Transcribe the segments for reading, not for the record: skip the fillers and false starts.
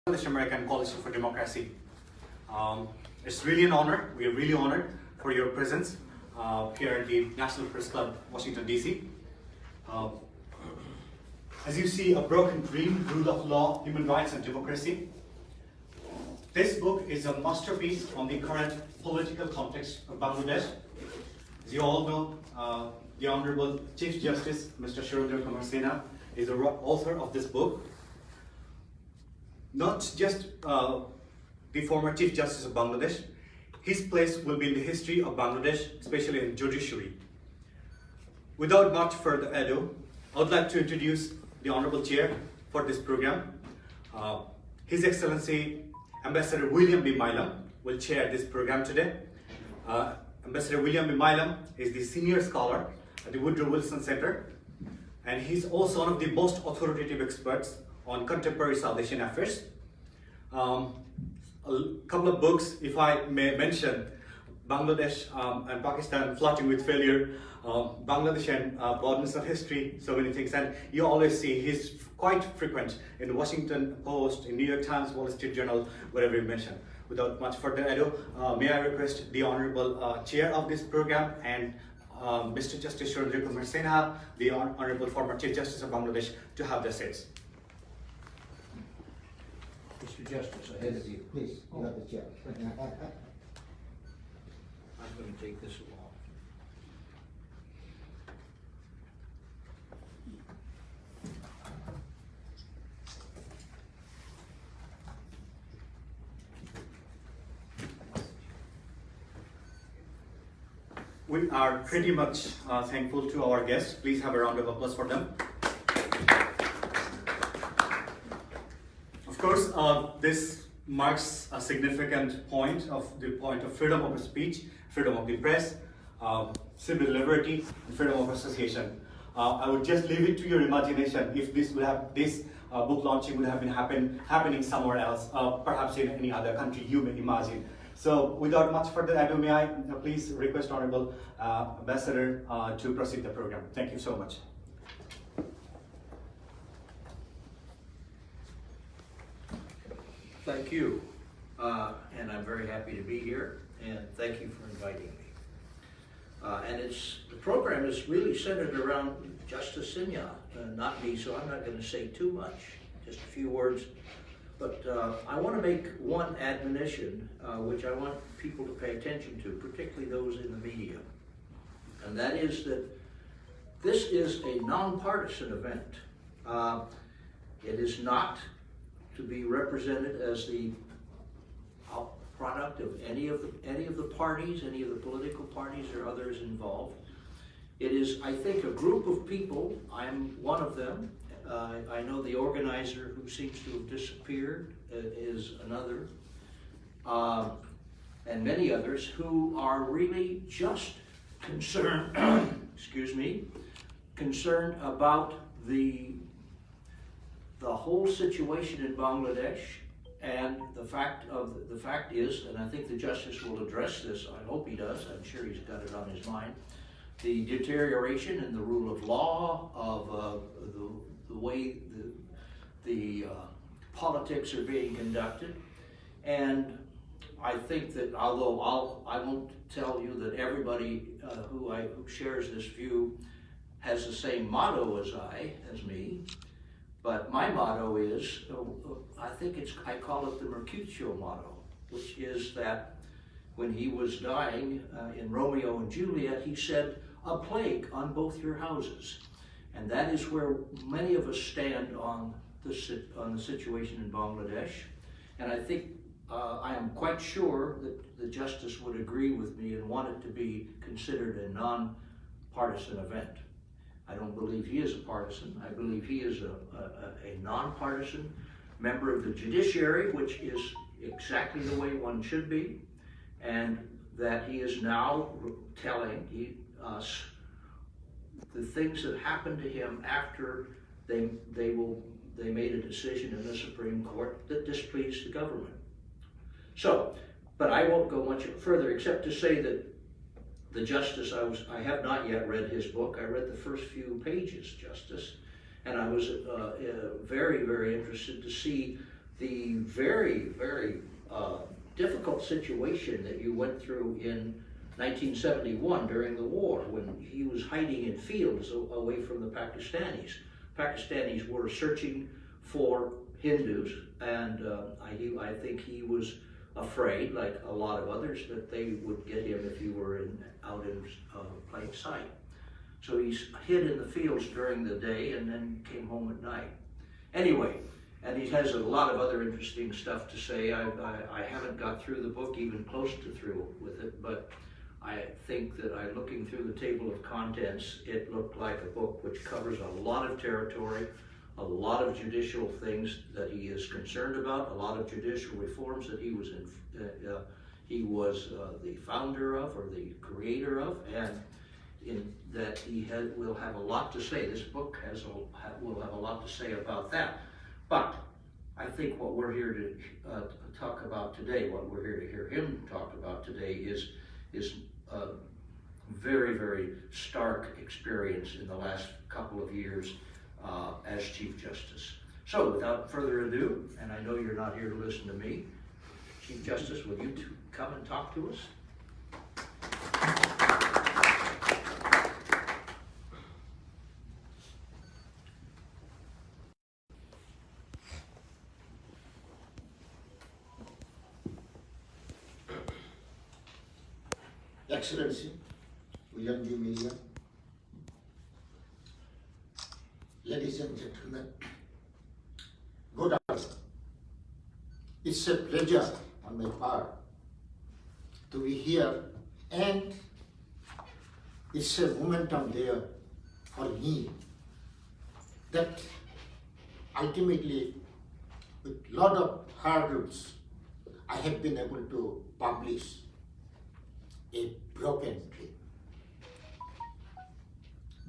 Bangladesh American Coalition for Democracy. It's really an honor. We are really honored for your presence here at the National Press Club, Washington, D.C. As you see, A Broken Dream, Rule of Law, Human Rights and Democracy. This book is a masterpiece on the current political context of Bangladesh. As you all know, the Honorable Chief Justice, Mr. Surendra Sinha, is the author of this book. Not just the former Chief Justice of Bangladesh, his place will be in the history of Bangladesh, especially in judiciary. Without much further ado, I would like to introduce the Honorable Chair for this program. His Excellency Ambassador William B. Milam will chair this program today. Ambassador William B. Milam is the senior scholar at the Woodrow Wilson Center, and he's also one of the most authoritative experts on contemporary South Asian affairs. A couple of books, if I may mention, Bangladesh and Pakistan Flirting with Failure, Bangladesh and Broadness of History, so many things. And you always see he's quite frequent in the Washington Post, in New York Times, Wall Street Journal, wherever you mention. Without much further ado, may I request the Honorable Chair of this program and Mr. Justice Surendra Sinha, the Honorable former Chief Justice of Bangladesh, to have their say. Mr. Justice, ahead of you. Please, you have the chair. I'm going to take this along. We are pretty much thankful to our guests. Please have a round of applause for them. Of course, this marks a significant point of freedom of speech, freedom of the press, civil liberty, and freedom of association. I would just leave it to your imagination if this book launching would have been happening somewhere else, perhaps in any other country you may imagine. So, without much further ado, may I please request Honorable Ambassador to proceed the program. Thank you so much. Thank you, and I'm very happy to be here, and thank you for inviting me. The program is really centered around Justice Sinha, not me, so I'm not going to say too much, just a few words. But I want to make one admonition, which I want people to pay attention to, particularly those in the media, and that is that this is a nonpartisan event. It is not to be represented as the product of any of the parties, any of the political parties or others involved. It is, I think, a group of people. I'm one of them. I know the organizer who seems to have disappeared is another, and many others who are really just concerned, concerned about the whole situation in Bangladesh, and the fact is, and I think the Justice will address this, I hope he does, I'm sure he's got it on his mind, the deterioration in the rule of law, of the way the politics are being conducted. And I think that although I won't tell you that everybody who shares this view has the same motto as me, but my motto is, I call it the Mercutio motto, which is that when he was dying in Romeo and Juliet, he said, "A plague on both your houses." And that is where many of us stand on the situation in Bangladesh. And I think I am quite sure that the Justice would agree with me and want it to be considered a non-partisan event. I don't believe he is a partisan. I believe he is a non-partisan member of the judiciary, which is exactly the way one should be, and that he is now telling us the things that happened to him after they made a decision in the Supreme Court that displeased the government. So, but I won't go much further except to say that the Justice, I have not yet read his book. I read the first few pages, Justice, and I was very, very interested to see the very, very difficult situation that you went through in 1971 during the war, when he was hiding in fields away from the Pakistanis. Pakistanis were searching for Hindus, and I think he was afraid, like a lot of others, that they would get him if he were out in plain sight. So he's hid in the fields during the day and then came home at night. Anyway, and he has a lot of other interesting stuff to say. I haven't got through the book, even close to through with it, but I think that looking through the table of contents, it looked like a book which covers a lot of territory, a lot of judicial things that he is concerned about, a lot of judicial reforms that he was the founder of, or the creator of, and in that he will have a lot to say. This book will have a lot to say about that. But I think what we're here to talk about today, what we're here to hear him talk about today, is a very, very stark experience in the last couple of years as Chief Justice. So without further ado, and I know you're not here to listen to me, Chief Justice, will you come and talk to us? Excellency, William G. Media, ladies and gentlemen, good afternoon. It's a pleasure on my part to be here, and it's a momentum there for me that ultimately, with a lot of hurdles, I have been able to publish a broken dream.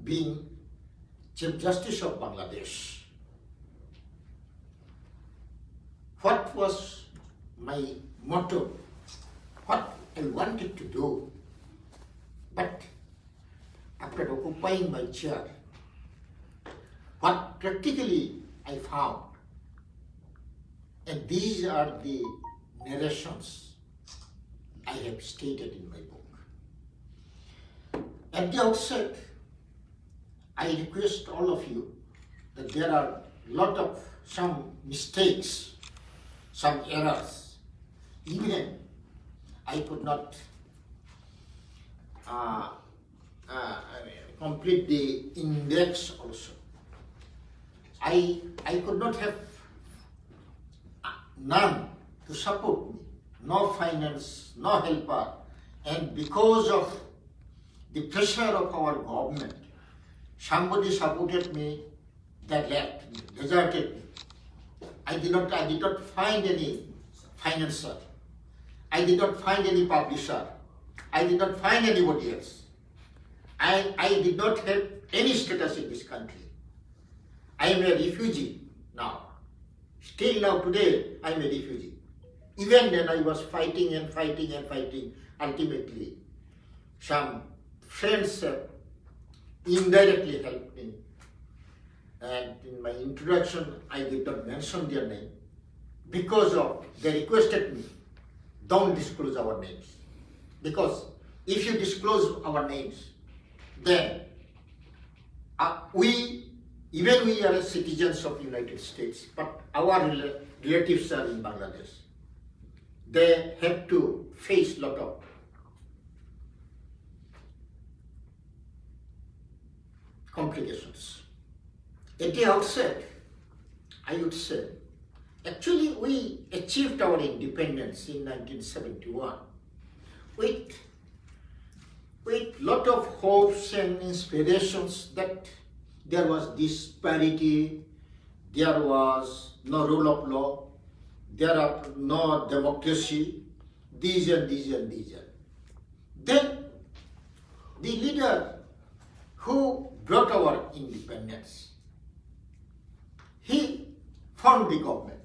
Being Chief Justice of Bangladesh, what was my motto, what I wanted to do, but after occupying my chair, what practically I found, and these are the narrations I have stated in my book. At the outset, I request all of you that there are some mistakes, some errors. Even I could not complete the index also. I could not have none to support me, no finance, no helper, and because of the pressure of our government, somebody supported me that left, deserted me. I did not find any financer. I did not find any publisher. I did not find anybody else. I did not have any status in this country. I am a refugee now. Still now today, I am a refugee. Even then I was fighting and fighting and fighting. Ultimately, some friends indirectly helped me. And in my introduction, I did not mention their name because they requested me, don't disclose our names. Because if you disclose our names, then we are citizens of United States, but our relatives are in Bangladesh. They have to face a lot of complications. At the outset, I would say, actually we achieved our independence in 1971 with lot of hopes and inspirations that there was disparity, there was no rule of law, there are no democracy, these and these and these. Then the leader who brought our independence, he formed the government,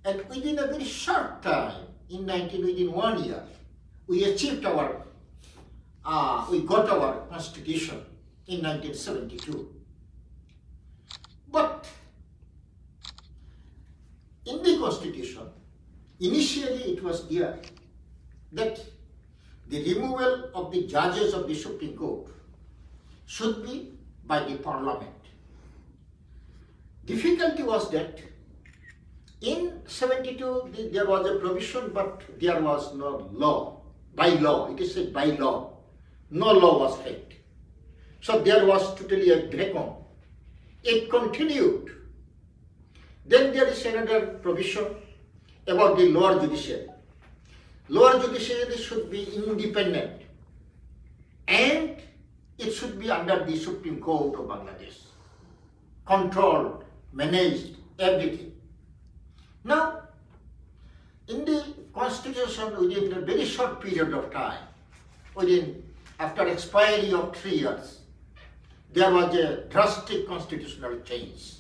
and within a very short time, within 1 year, we achieved we got our constitution in 1972. But in the constitution, initially it was there that the removal of the judges of the Supreme Court should be by the Parliament. Difficulty was that in 72 there was a provision, but there was no law. By law, it is said by law. No law was kept. So there was totally a vacuum. It continued. Then there is another provision about the lower judiciary. Lower judiciary should be independent and it should be under the Supreme Court of Bangladesh. Controlled, managed, everything. Now, in the constitution within a very short period of time, after expiry of 3 years, there was a drastic constitutional change,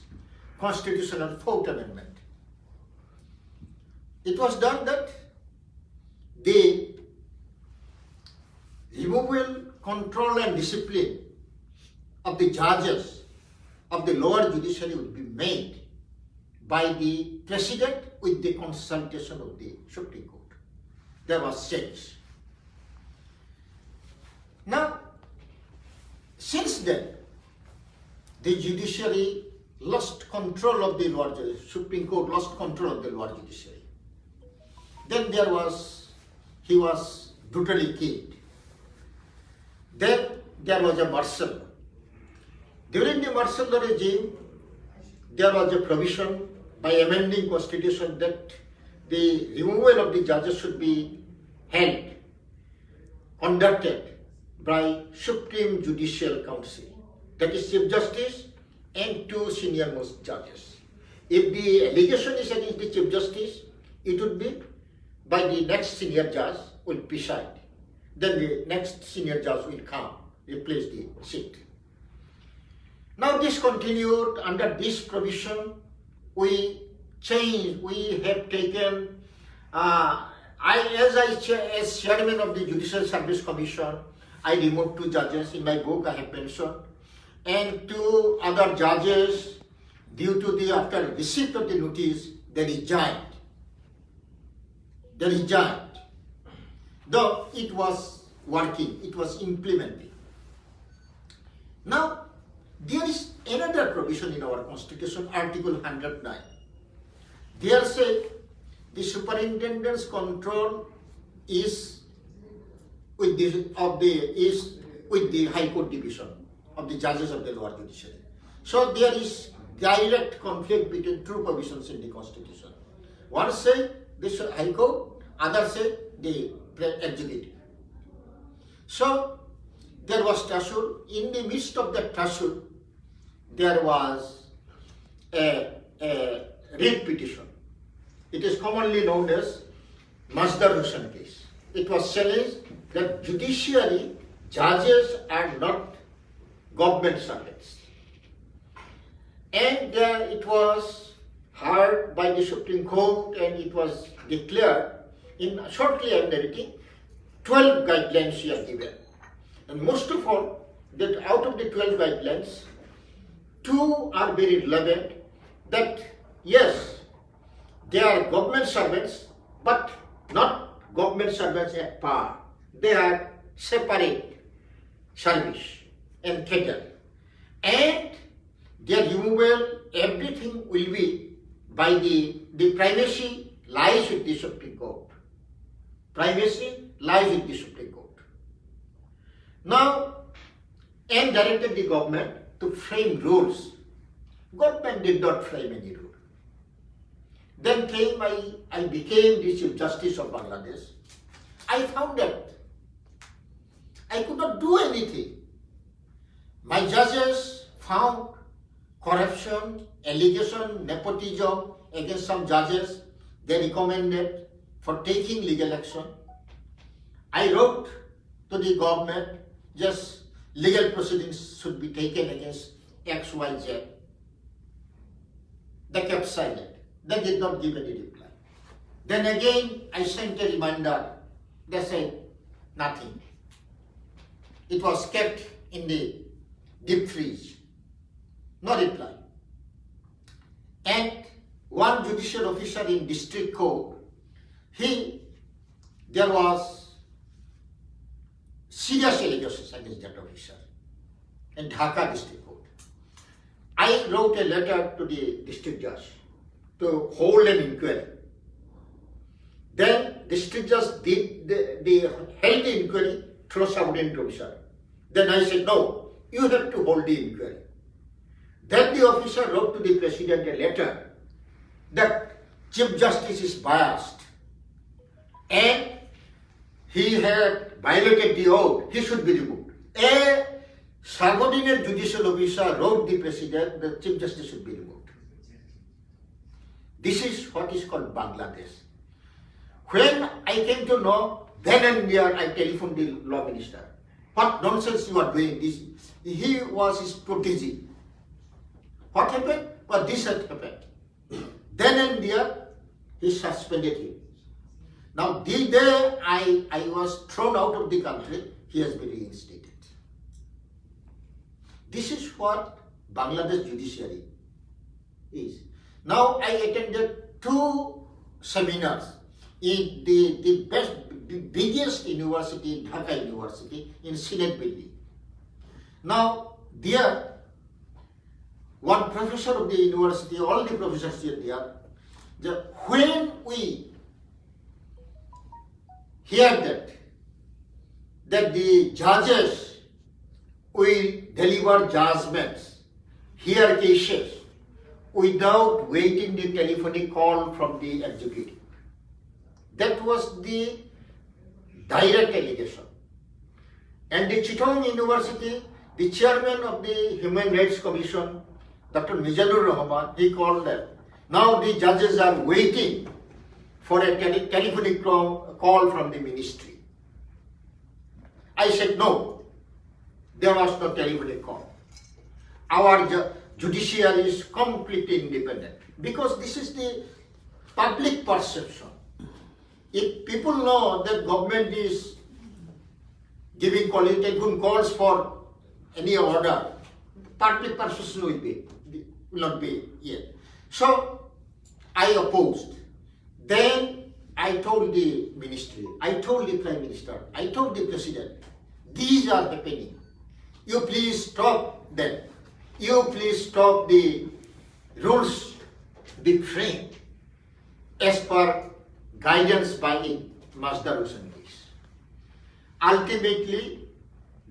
constitutional 4th amendment. It was done that the removal, control and discipline of the judges of the lower judiciary would be made by the president with the consultation of the Supreme Court. There was change. Now, since then, the judiciary lost control of the lower judiciary, Supreme Court lost control of the lower judiciary. Then he was brutally killed. Then there was a martial law. During the martial law regime, there was a provision by amending constitution that the removal of the judges should be held, conducted by Supreme Judicial Council, that is Chief Justice and 2 senior most judges. If the allegation is against the Chief Justice, it would be by the next senior judge will preside. Then the next senior judge will come, replace the seat. Now this continued. Under this provision, we have taken, as chairman of the Judicial Service Commission, I removed 2 judges. In my book I have mentioned. And 2 other judges, due to the, after receipt of the notice, they resigned. Though it was working, it was implementing. Now, there is another provision in our constitution, Article 109. There say the superintendent's control is with the High Court division of the judges of the lower judiciary. So there is direct conflict between 2 provisions in the constitution. One say this High Court, other say the executive. So there was tussle. In the midst of that tussle, there was a writ petition. It is commonly known as Masdar Hussain case. It was challenged that judiciary judges are not government servants. And it was heard by the Supreme Court and it was declared, shortly I am narrating, 12 guidelines here given. And most of all, that out of the 12 guidelines, 2 are very relevant, that yes, they are government servants, but not government servants at par. They are separate service and cater. And their removal, everything will be by the primacy lies with the Supreme Court. Primacy lies with the Supreme Court. Now, and directed the government to frame rules. Government did not frame any rule. Then I became the Chief Justice of Bangladesh. I found that I could not do anything. My judges found corruption, allegation, nepotism against some judges. They recommended for taking legal action. I wrote to the government, just legal proceedings should be taken against XYZ. They kept silent. They did not give any reply. Then again, I sent a reminder. They said nothing. It was kept in the deep freeze. No reply. And one judicial officer in district court there was serious allegations against that officer in Dhaka district court. I wrote a letter to the district judge to hold an inquiry. Then district judge held the inquiry through subordinate officer. Then I said, no, you have to hold the inquiry. Then the officer wrote to the president a letter that Chief Justice is biased and he had violated the oath, he should be removed. A subordinate judicial officer wrote the president that Chief Justice should be removed. This is what is called Bangladesh. When I came to know, then and there I telephoned the law minister. What nonsense you are doing this? He was his protege. What happened? Well, this had happened. Then and there, he suspended him. Now, the day I was thrown out of the country, he has been reinstated. This is what Bangladesh judiciary is. Now, I attended 2 seminars in the biggest university, Dhaka University, in Senate building. Now, there, one professor of the university, all the professors are there, when we hear that the judges will deliver judgments, hear cases, without waiting the telephonic call from the executive. That was the direct allegation. And the Chittagong University, the chairman of the Human Rights Commission, Dr. Mizanur Rahman, he called them. Now the judges are waiting for a telephonic call from the ministry. I said, no, there was no telephonic call. Our judiciary is completely independent because this is the public perception. If people know that government is giving telephone calls for any order, public perception will not be here. So I opposed. Then I told the ministry, I told the Prime Minister, I told the President, these are happening. You please stop them. You please stop the rules be framed as per guidance by Masdar Hussain case. Ultimately,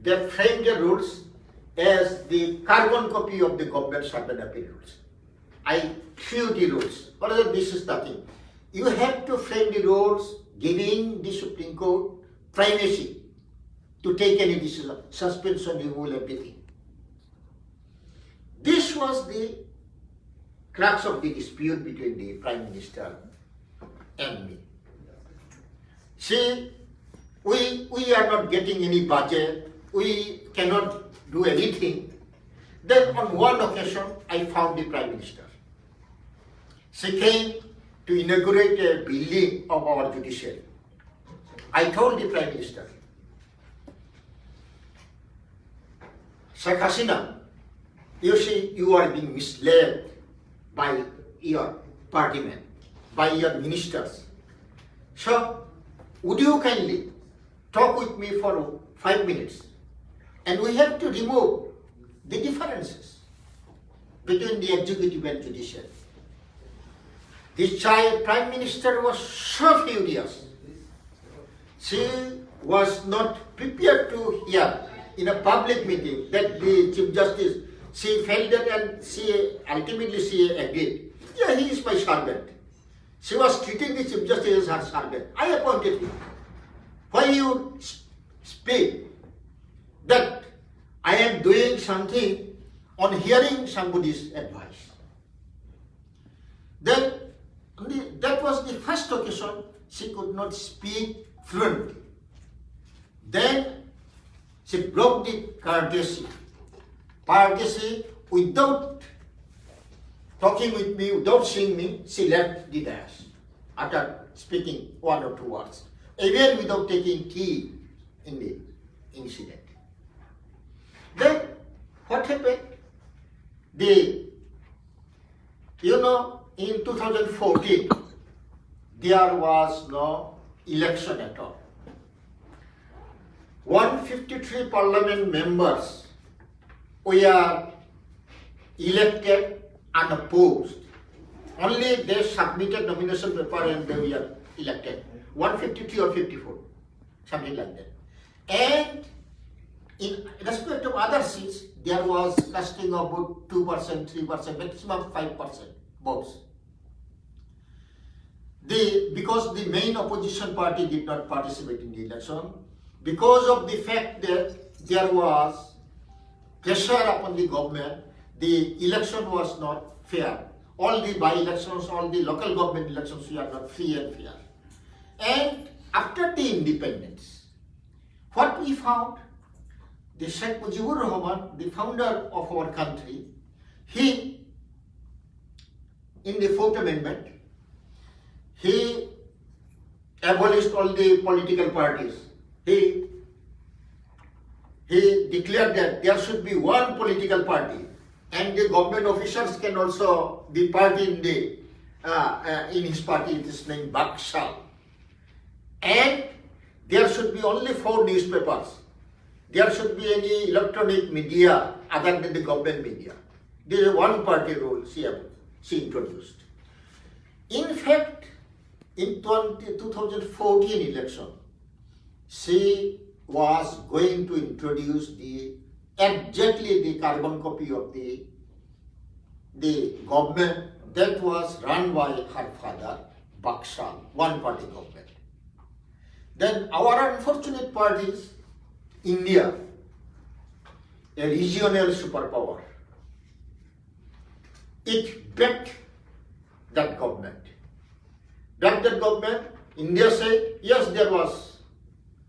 they framed the rules as the carbon copy of the government certain appeal rules. I threw the rules. Whatever, this is nothing. You have to frame the rules giving the Supreme Court primacy to take any decision, suspension, removal, everything. This was the crux of the dispute between the Prime Minister and me. See, we are not getting any budget, we cannot do anything. Then on one occasion, I found the Prime Minister. She came to inaugurate a building of our judiciary. I told the Prime Minister, Sheikh Hasina, you see, you are being misled by your partymen, by your ministers. So, would you kindly talk with me for 5 minutes? And we have to remove the differences between the executive and judiciary. This Prime Minister was so furious. She was not prepared to hear in a public meeting that the Chief Justice, she felt that and ultimately she agreed. Yeah, he is my servant. She was treating the Chief Justice as her servant. I appointed him. Why you speak that I am doing something on hearing somebody's advice? Then that was the first occasion she could not speak fluently. Then she broke the courtesy. Courtesy, without talking with me, without seeing me, she left the dais after speaking 1 or 2 words, even without taking tea in the incident. Then what happened? In 2014, there was no election at all. 153 parliament members were elected unopposed. Only they submitted nomination paper and they were elected. 153 or 54, something like that. And in respect of other seats, there was casting of about 2%, 3%, maximum 5% votes. Because the main opposition party did not participate in the election, because of the fact that there was pressure upon the government, the election was not fair. All the by-elections, all the local government elections were not free and fair. And after the independence, what we found, the Sheikh Mujibur Rahman, the founder of our country, he, in the 4th Amendment, he abolished all the political parties. He declared that there should be one political party, and the government officials can also be part in his party. It is named Bakshal. And there should be only 4 newspapers. There should be any electronic media other than the government media. This is one party rule she introduced. In fact, in 2014 election, she was going to introduce exactly the carbon copy of the government that was run by her father, Bakshal, one party government. Then our unfortunate parties, India, a regional superpower, it backed that government. India said, yes, there was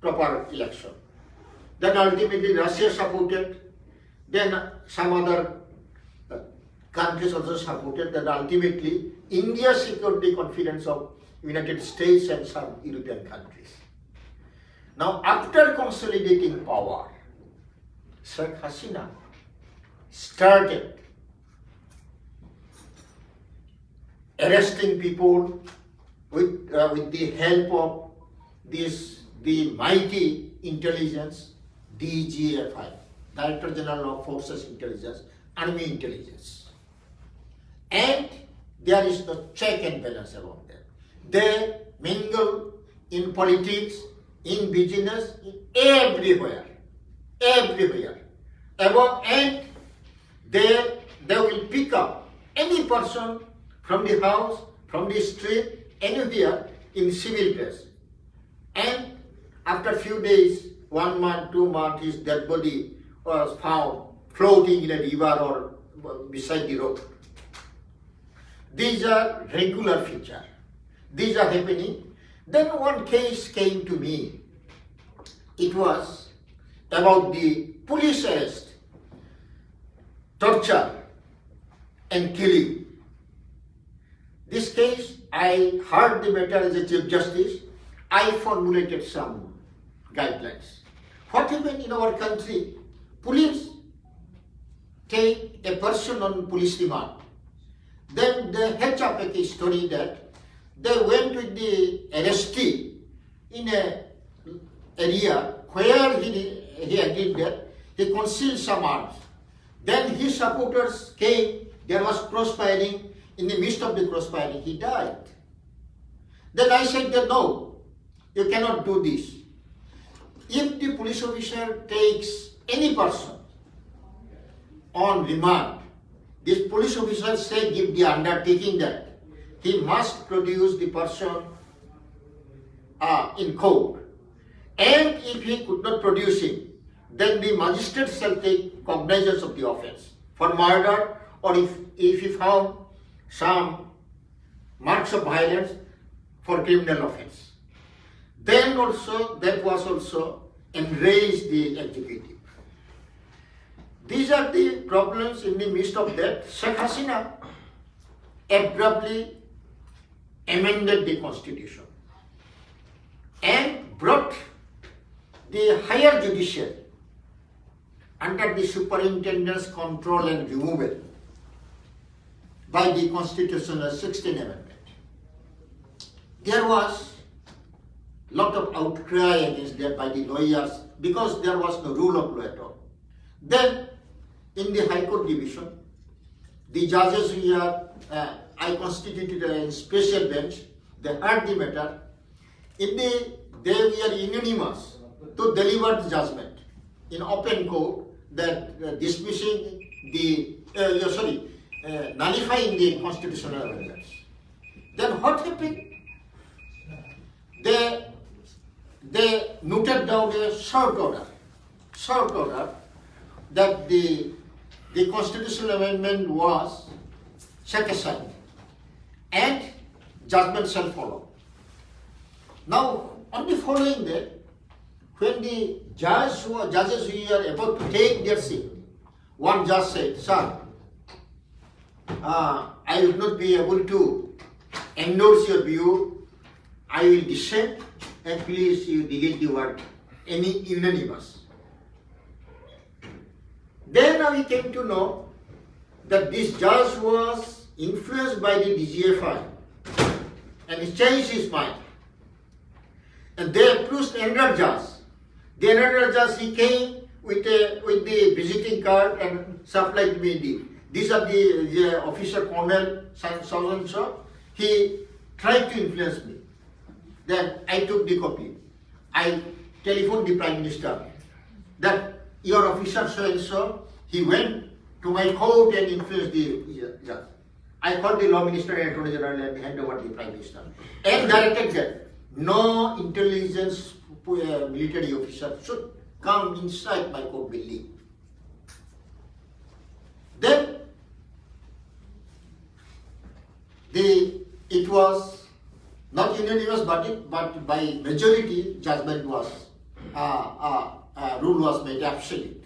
proper election. Then ultimately Russia supported, then some other countries also supported, then ultimately India secured the confidence of United States and some European countries. Now, after consolidating power, Sheikh Hasina started arresting people with the help of the mighty intelligence, DGFI, Director General of Forces Intelligence, Army Intelligence. And there is no check and balance around them. They mingle in politics, in business, everywhere. And they will pick up any person from the house, from the street, anywhere in civil place. And after a few days, 1 month, 2 months, his dead body was found floating in a river or beside the road. These are regular features. These are happening. Then one case came to me. It was about the police arrest, torture, and killing. This case, I heard the matter as a Chief Justice. I formulated some guidelines. What happened in our country? Police take a person on police remand. Then they hatch up a story that they went with the arrestee in an area where he agreed that he concealed some arms. Then his supporters came, there was crossfiring. In the midst of the crossfiring, he died. Then I said that no, you cannot do this. If the police officer takes any person on remand, this police officer give the undertaking that he must produce the person in court. And if he could not produce him, then the magistrate shall take cognizance of the offense for murder, or if he found some marks of violence, for criminal offense. Then also, that was also enraged the executive. These are the problems. In the midst of that, Sheikh Hasina abruptly amended the constitution and brought the higher judiciary under the superintendent's control and removal by the constitutional 16th Amendment. there was lot of outcry against that by the lawyers because there was no rule of law at all. Then in the High Court division, the judges here, I constituted a special bench, they heard the matter. They were unanimous to deliver the judgment in open court that dismissing the, nullifying the constitutional amendments. Then what happened? They noted down a short order that the constitutional amendment was set aside and judgment shall follow. Now, on the following day, when the judges who are about to take their seat, one judge said, "Sir, I will not be able to endorse your view. I will dissent, and please you delete the word any unanimous." Then we came to know that this judge was influenced by the DGFI and he changed his mind. And they approached another judge. The another judge, he came with the visiting card and supplied me these are the officer colonel so and so. He tried to influence me. Then I took the copy. I telephoned the Prime Minister that your officer so and so, he went to my court and influenced the judge. I called the Law Minister and Attorney General and handed over the Prime Minister and directed that no intelligence military officer should come inside my court building. Then it was not unanimous, but by majority judgment was rule was made absolute.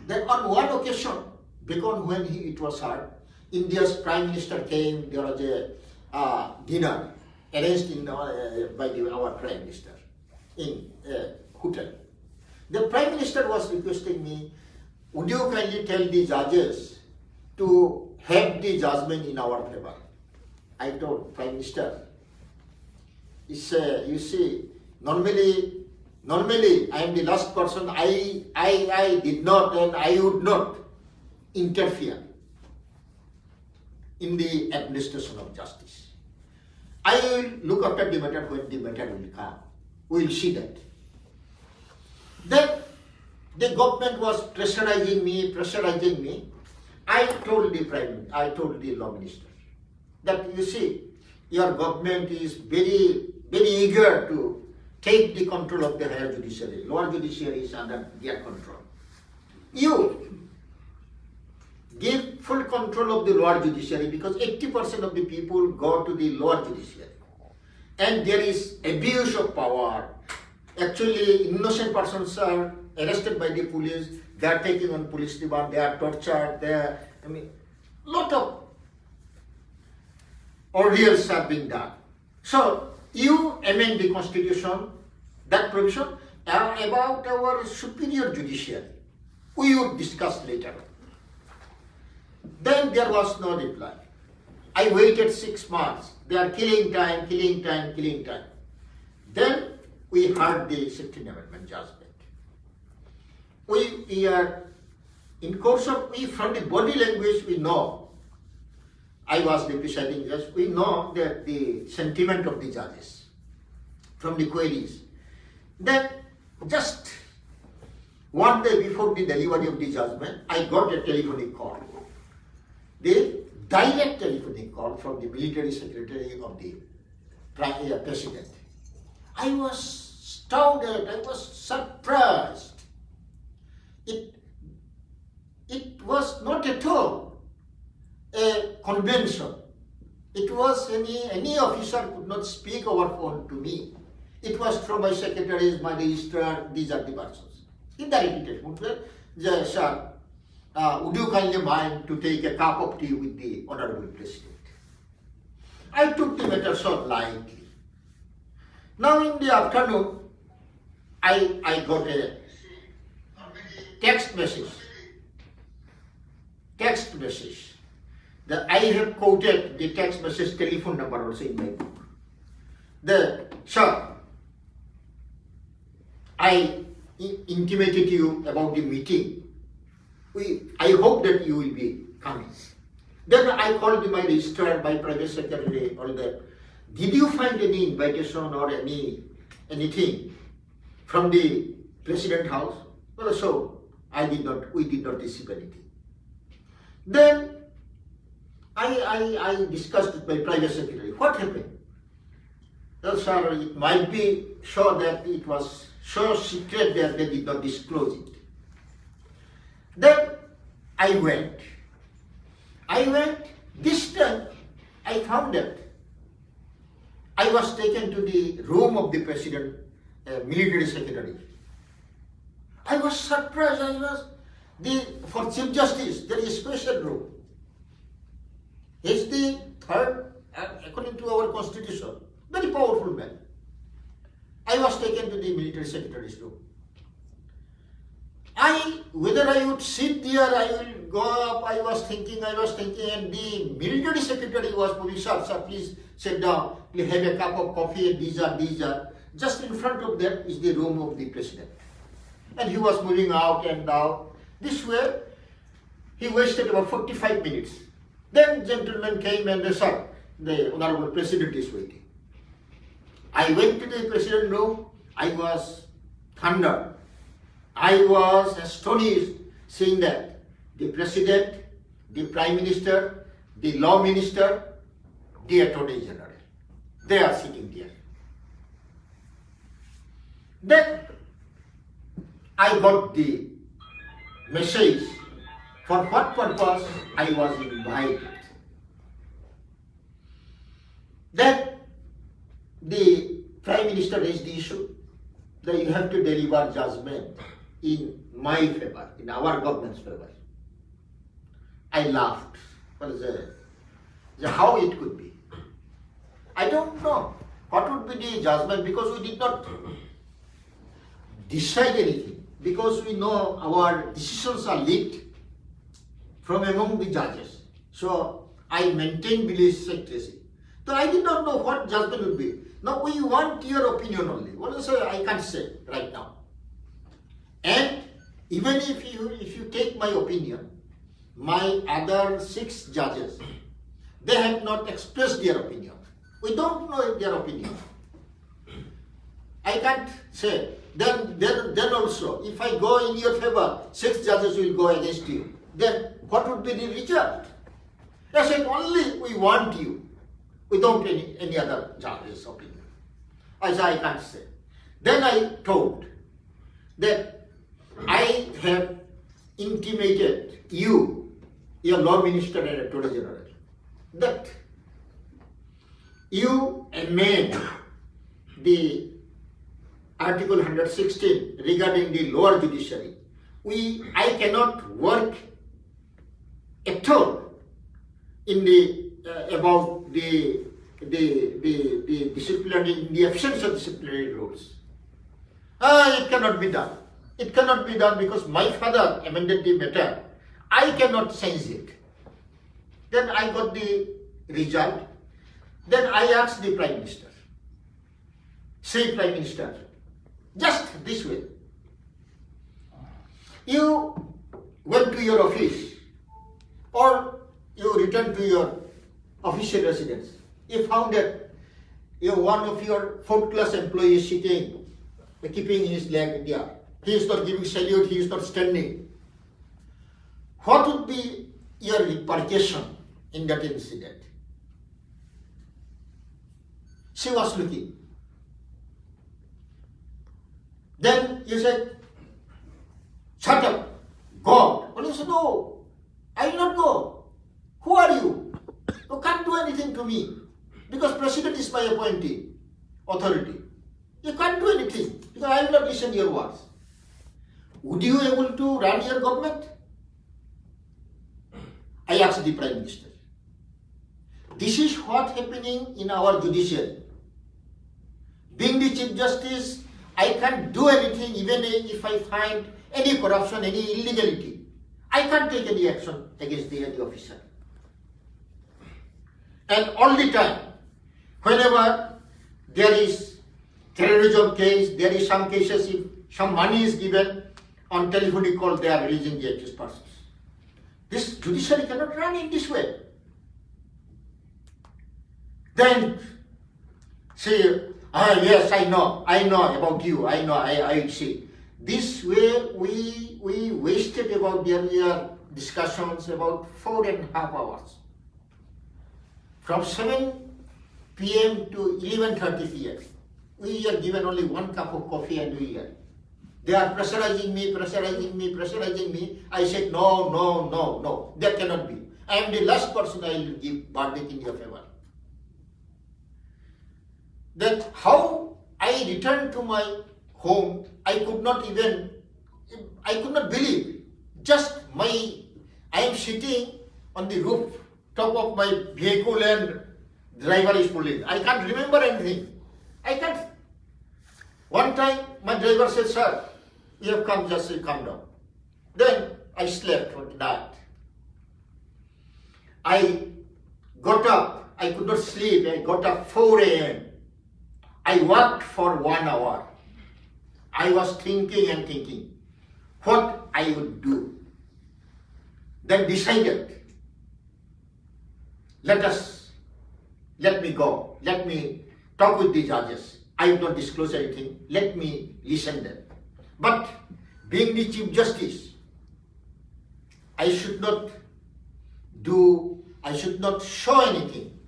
Then on one occasion, because when it was heard, India's Prime Minister came. There was a dinner arranged by our Prime Minister in a hotel. The Prime Minister was requesting me, would you kindly tell the judges to have the judgment in our favor? I told Prime Minister, you see, normally I am the last person. I did not and I would not interfere in the administration of justice. I will look after the matter when the matter will come. We will see that. Then the government was pressurizing me. I told the Law Minister that you see, your government is very, very eager to take the control of the higher judiciary. Lower judiciary is under their control. You give full control of the lower judiciary because 80% of the people go to the lower judiciary. And there is abuse of power. Actually, innocent persons are arrested by the police. They are taken on police remand. They are tortured. Lot of ordeals are being done. So, you amend the constitution, that provision, about our superior judiciary. We would discuss later. Then there was no reply. I waited 6 months. They are killing time. Then we heard the 16th Amendment judgment. We are, in course of, from the body language we know, I was the presiding judge, we know that the sentiment of the judges from the queries. Then just one day before the delivery of the judgment, I got a telephonic call. The direct telephonic call from the military secretary of the president. I was astounded, I was surprised. It was not at all a convention. It was any officer could not speak over phone to me. It was from my secretaries, my registrar, these are the persons. Indirectly, sir, would you kindly mind to take a cup of tea with the Honorable President? I took the matter so lightly. Now in the afternoon, I got a text message. That I have quoted the text message telephone number also in my book. Sir, I intimated you about the meeting. I hope that you will be coming. Then I called my registrar, my private secretary, all that. Did you find any invitation or anything from the President House? Well, so we did not receive anything. Then I discussed with my private secretary. What happened? Well, sir, it might be sure that it was so secret that they did not disclose it. Then I went. This time I found that I was taken to the room of the President, military secretary. I was surprised. For Chief Justice, there is a special room. He's the third, according to our constitution, very powerful man. I was taken to the military secretary's room. Whether I would sit there, I will go up, I was thinking, and the military secretary was moving, sir, please sit down, please have a cup of coffee, and these are. Just in front of that is the room of the President. And he was moving out and out. This way, he wasted about 45 minutes. Then gentleman came and said, sir, the Honorable President is waiting. I went to the President room. I was thundered. I was astonished seeing that the President, the Prime Minister, the Law Minister, the Attorney General, they are sitting there. Then I got the message for what purpose I was invited. Then the Prime Minister raised the issue that you have to deliver judgment in my favor, in our government's favor. I laughed. How it could be? I don't know what would be the judgment, because we did not decide anything, because we know our decisions are leaked from among the judges. So I maintained Billy's secrecy. So I did not know what judgment would be. Now we want your opinion only. What is I can't say right now. And even if you take my opinion, my other 6 judges, they have not expressed their opinion. We don't know their opinion. I can't say. Then also, if I go in your favor, 6 judges will go against you. Then what would be the result? I said, only we want you. We don't any other judge's opinion. I said, I can't say. Then I told that I have intimated you, your Law Minister and Attorney General, that you amend the Article 116 regarding the lower judiciary. I cannot work at all in about the disciplinary, in the absence of disciplinary rules. It cannot be done. It cannot be done because my father amended the matter. I cannot change it. Then I got the result. Then I asked the Prime Minister, say Prime Minister, just this way. You went to your office or you returned to your official residence. You found that one of your 4th class employees sitting, keeping his leg in the air. He is not giving salute, he is not standing. What would be your repercussion in that incident? She was looking. Then you said, shut up, go. Well, you said, no, I will not go. Who are you? You can't do anything to me because President is my appointee, authority. You can't do anything because I will not listen to your words. Would you able to run your government? I asked the Prime Minister. This is what happening in our judiciary. Being the Chief Justice, I can't do anything even if I find any corruption, any illegality. I can't take any action against any officer. And all the time, whenever there is terrorism case, there is some cases if some money is given on telephonic call, they are releasing the accused persons. This judiciary cannot run in this way. Then say, yes, I know about you, I see. This way we wasted about their discussions about 4.5 hours. From 7 p.m. to 11:30 p.m. We are given only 1 cup of coffee and we are. They are pressurizing me. I said, no, that cannot be. I am the last person I will give verdict in your favor. That how I returned to my home, I could not believe. I am sitting on the roof, top of my vehicle and driver is pulling. I can't remember anything. I can't. One time my driver said, sir, you have come, just come down. Then I slept for the night. I got up, I could not sleep, I got up 4 a.m. I worked for 1 hour. I was thinking what I would do. Then decided, let me go, let me talk with the judges. I will not disclose anything, let me listen them. But being the Chief Justice, I should not show anything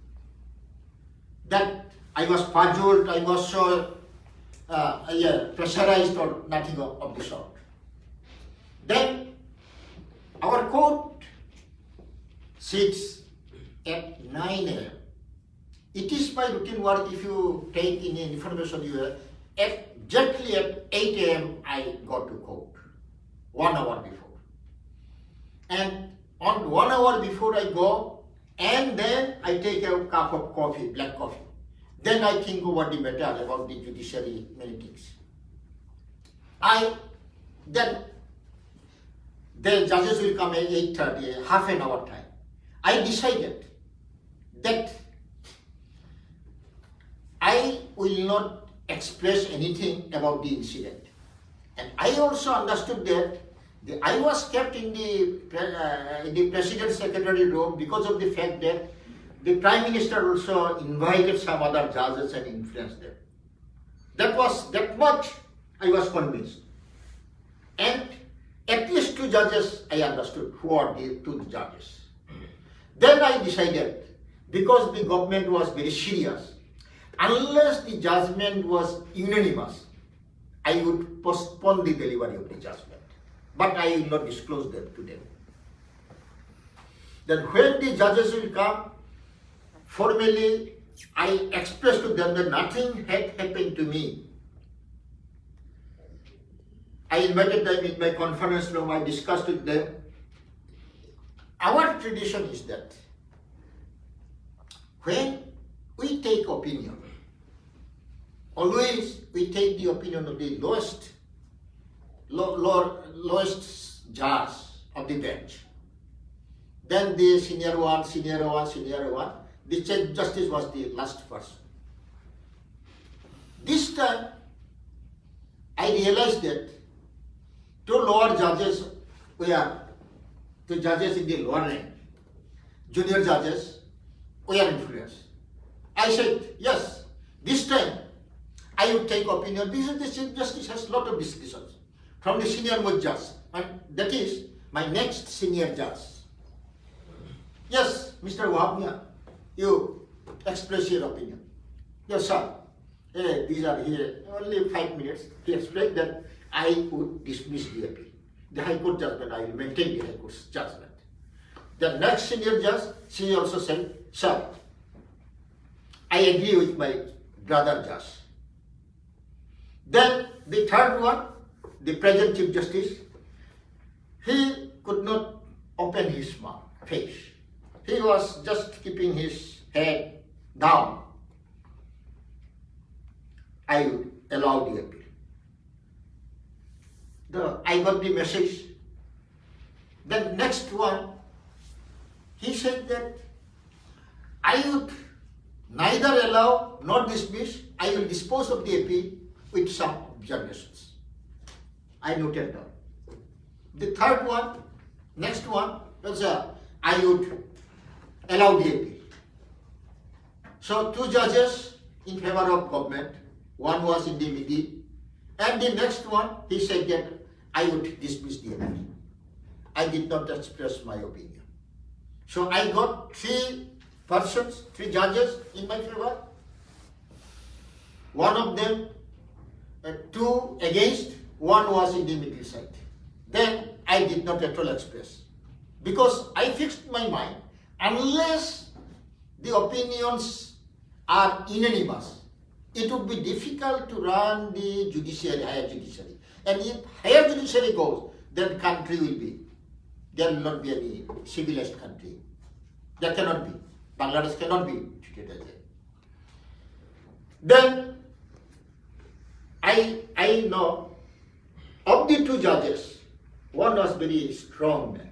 that I was perjured, I was so pressurized or nothing of the sort. Then our court sits at 9 a.m. It is my routine work. If you take any information you have, exactly at 8 a.m. I go to court, 1 hour before. And on 1 hour before I go, and then I take a cup of coffee, black coffee. Then I think over the matter about the judiciary, many things. Then the judges will come at 8:30, half an hour time. I decided that I will not express anything about the incident. And I also understood that I was kept in the President's Secretary room because of the fact that the Prime Minister also invited some other judges and influenced them. That much I was convinced. And at least 2 judges I understood who are the 2 judges. Then I decided, because the government was very serious, unless the judgment was unanimous, I would postpone the delivery of the judgment. But I will not disclose that to them. Then when the judges will come, formally I expressed to them that nothing had happened to me. I invited them in my conference room, I discussed with them. Our tradition is that when we take opinion, always we take the opinion of the lowest judge of the bench. Then the senior one. The Chief Justice was the last person. This time, I realized that 2 lower judges were, 2 judges in the lower rank, junior judges, were influenced. I said, yes, this time I would take opinion. This is the Chief Justice has lot of discussions from the senior most judge, and that is my next senior judge. Yes, Mr. Wahab, you express your opinion. Yes, sir. These are here only 5 minutes to explain that I would dismiss the appeal. The High Court judgment, I will maintain the High Court's judgment. The next senior judge, she also said, sir, I agree with my brother judge. Then the third one, the present Chief Justice, he could not open his face. He was just keeping his head down. I would allow the appeal. I got the message. The next one, he said that I would neither allow nor dismiss. I will dispose of the appeal with some observations. I noted down. The third one, next one, was I would allow the appeal. So 2 judges in favor of government, one was in the middle, and the next one, he said that I would dismiss the appeal. I did not express my opinion. So I got 3 persons, 3 judges in my favor. One of them, 2 against, one was in the middle side. Then I did not at all express. Because I fixed my mind, unless the opinions are unanimous, it would be difficult to run the judiciary, higher judiciary. And if higher judiciary goes, then country will be, there will not be any civilized country. There cannot be. Bangladesh cannot be treated as that. Then I know of the 2 judges, one was very strong man.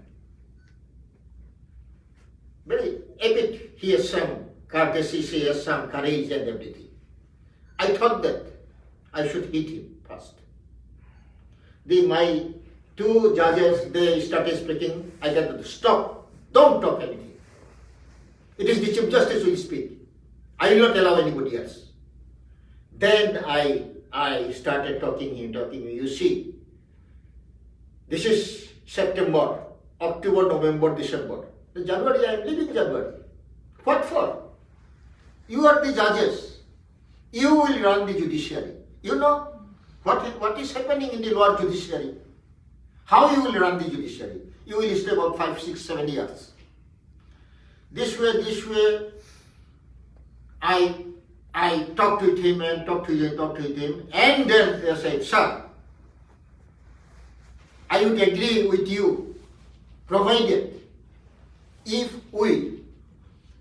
Very epic, he has some courtesy, he has some courage and everything. I thought that I should hit him first. My 2 judges, they started speaking. I said, stop, don't talk anything. It is the Chief Justice who will speak. I will not allow anybody else. Then I started talking. You see, this is September, October, November, December. In January, I am leaving January. What for? You are the judges. You will run the judiciary. You know what is happening in the lower judiciary. How you will run the judiciary? You will stay about 5, 6, 7 years. This way, I talked with him and talked with him, and then they said, sir, I would agree with you, provided if we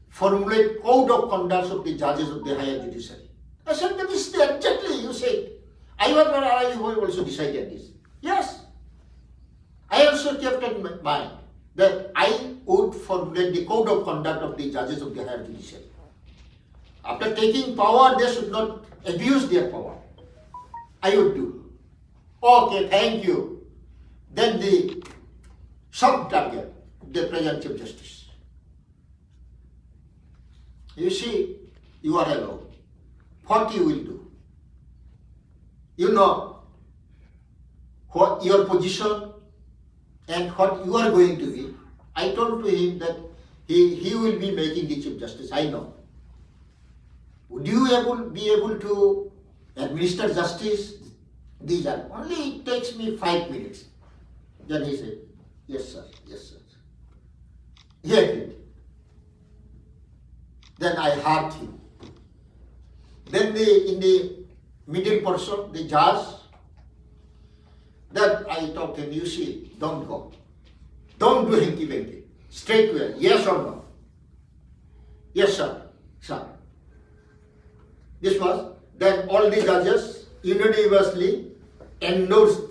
formulate code of conduct of the judges of the higher judiciary. I said, that is exactly, you said. I also decided this. Yes. I also kept in mind that I would formulate the code of conduct of the judges of the higher judiciary. After taking power, they should not abuse their power. I would do. Okay, thank you. Then the sub-target, the present Chief Justice. You see, you are alone. What you will do? You know what your position and what you are going to be. I told to him that he will be making the Chief Justice, I know. Would you be able to administer justice? These are only it takes me 5 minutes. Then he said, yes sir, yes sir. He agreed. Then I heard him. Then in the middle portion, the judge, that I told him, you see, don't go. Don't do hinky-winky. Straightway, yes or no? Yes sir, sir. This was, then all the judges unanimously endorsed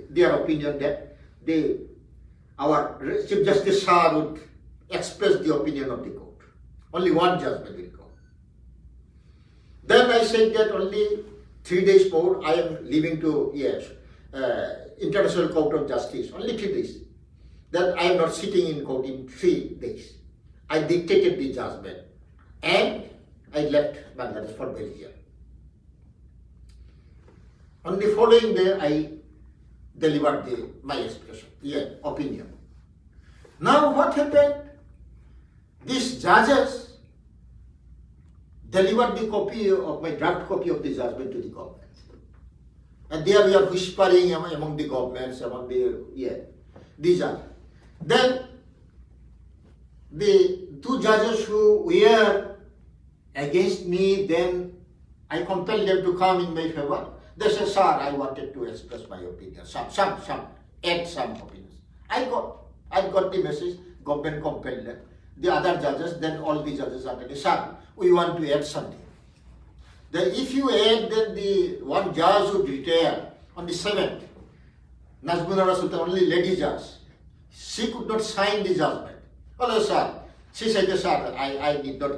their opinion that our Chief Justice Sir would express the opinion of the court. Only one judgment will go. Then I said that only 3 days more I am leaving to International Court of Justice, only 3 days. Then I am not sitting in court in 3 days. I dictated the judgment and I left Bangladesh for Belgium. On the following day, I delivered my expression, opinion. Now what happened? These judges delivered the copy of my draft copy of the judgment to the government. And there we are whispering among the governments, among these are. Then the 2 judges who were against me, then I compelled them to come in my favor. They said, sir, I wanted to express my opinion. Add some opinions. I got the message, government compelled them. The other judges, then all the judges are telling, sir, we want to add something. Then if you add, then the one judge would retire on the 7th. Nazmunara Sultan, only lady judge. She could not sign the judgment. Hello, sir. She said, sir, I did not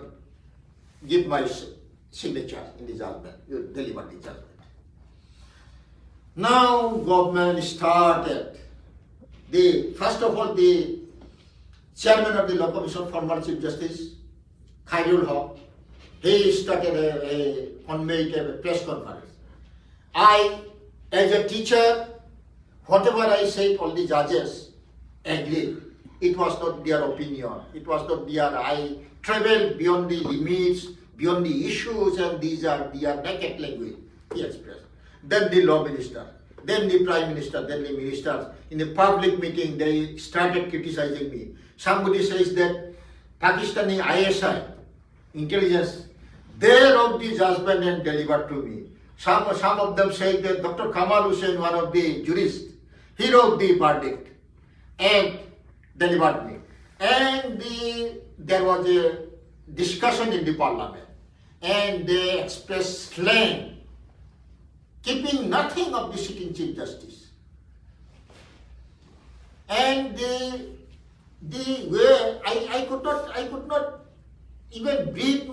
give my signature in the judgment, you deliver the judgment. Now government started. First of all, the chairman of the Law Commission, former Chief Justice Khairul Haq, he started a press conference. I, as a teacher, whatever I said, all the judges agreed. It was not their opinion. It was not their. I traveled beyond the limits, beyond the issues, and these are their naked language. He expressed. Then the law minister, then the prime minister, then the ministers. In the public meeting, they started criticizing me. Somebody says that Pakistani ISI, intelligence, they wrote the judgment and delivered to me. Some of them say that Dr. Kamal Hussain, one of the jurists, he wrote the verdict and delivered me. And there was a discussion in the parliament, and they expressed slang, keeping nothing of the sitting Chief Justice. And the way I could not even breathe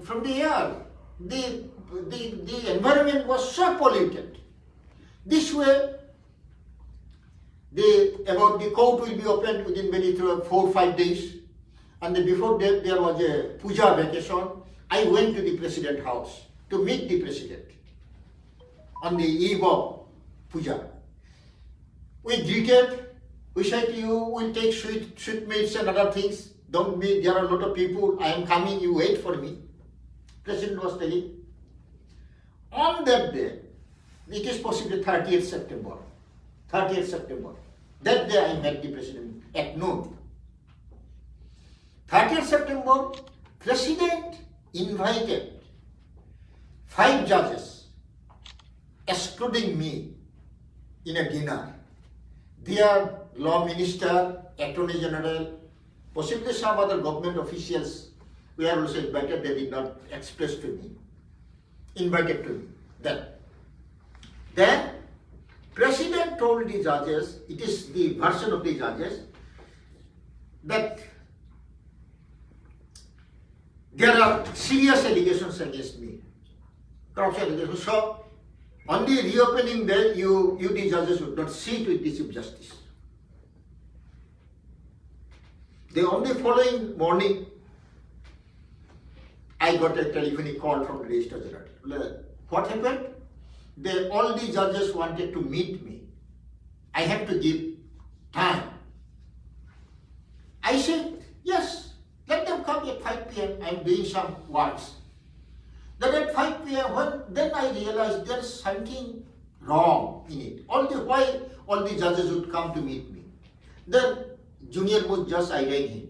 from the air. The environment was so polluted. This way, about the court will be opened within maybe 4 or 5 days. And before that, there was a puja vacation. I went to the president's house to meet the president on the eve of puja. We greeted. We said, you will take sweetmeats and other things. Don't be, there are a lot of people. I am coming, you wait for me. President was telling. On that day, it is possibly 30th September. 30th September. That day I met the president at noon. 30th September, president invited 5 judges, excluding me, in a dinner. Their law minister, attorney general, possibly some other government officials were also invited. They did not express to me. Invited to me. Then president told the judges, it is the version of the judges, that there are serious allegations against me. Corruption allegations. So on the reopening day, you the judges would not sit with the Chief Justice. On the following morning, I got a telephonic call from the Registrar General. What happened? All the judges wanted to meet me. I had to give time. I said, yes, let them come at 5 p.m. I'm doing some works. Then at 5 p.m., then I realized there's something wrong in it. Why all the judges would come to meet me? Then Junior was just I rang him.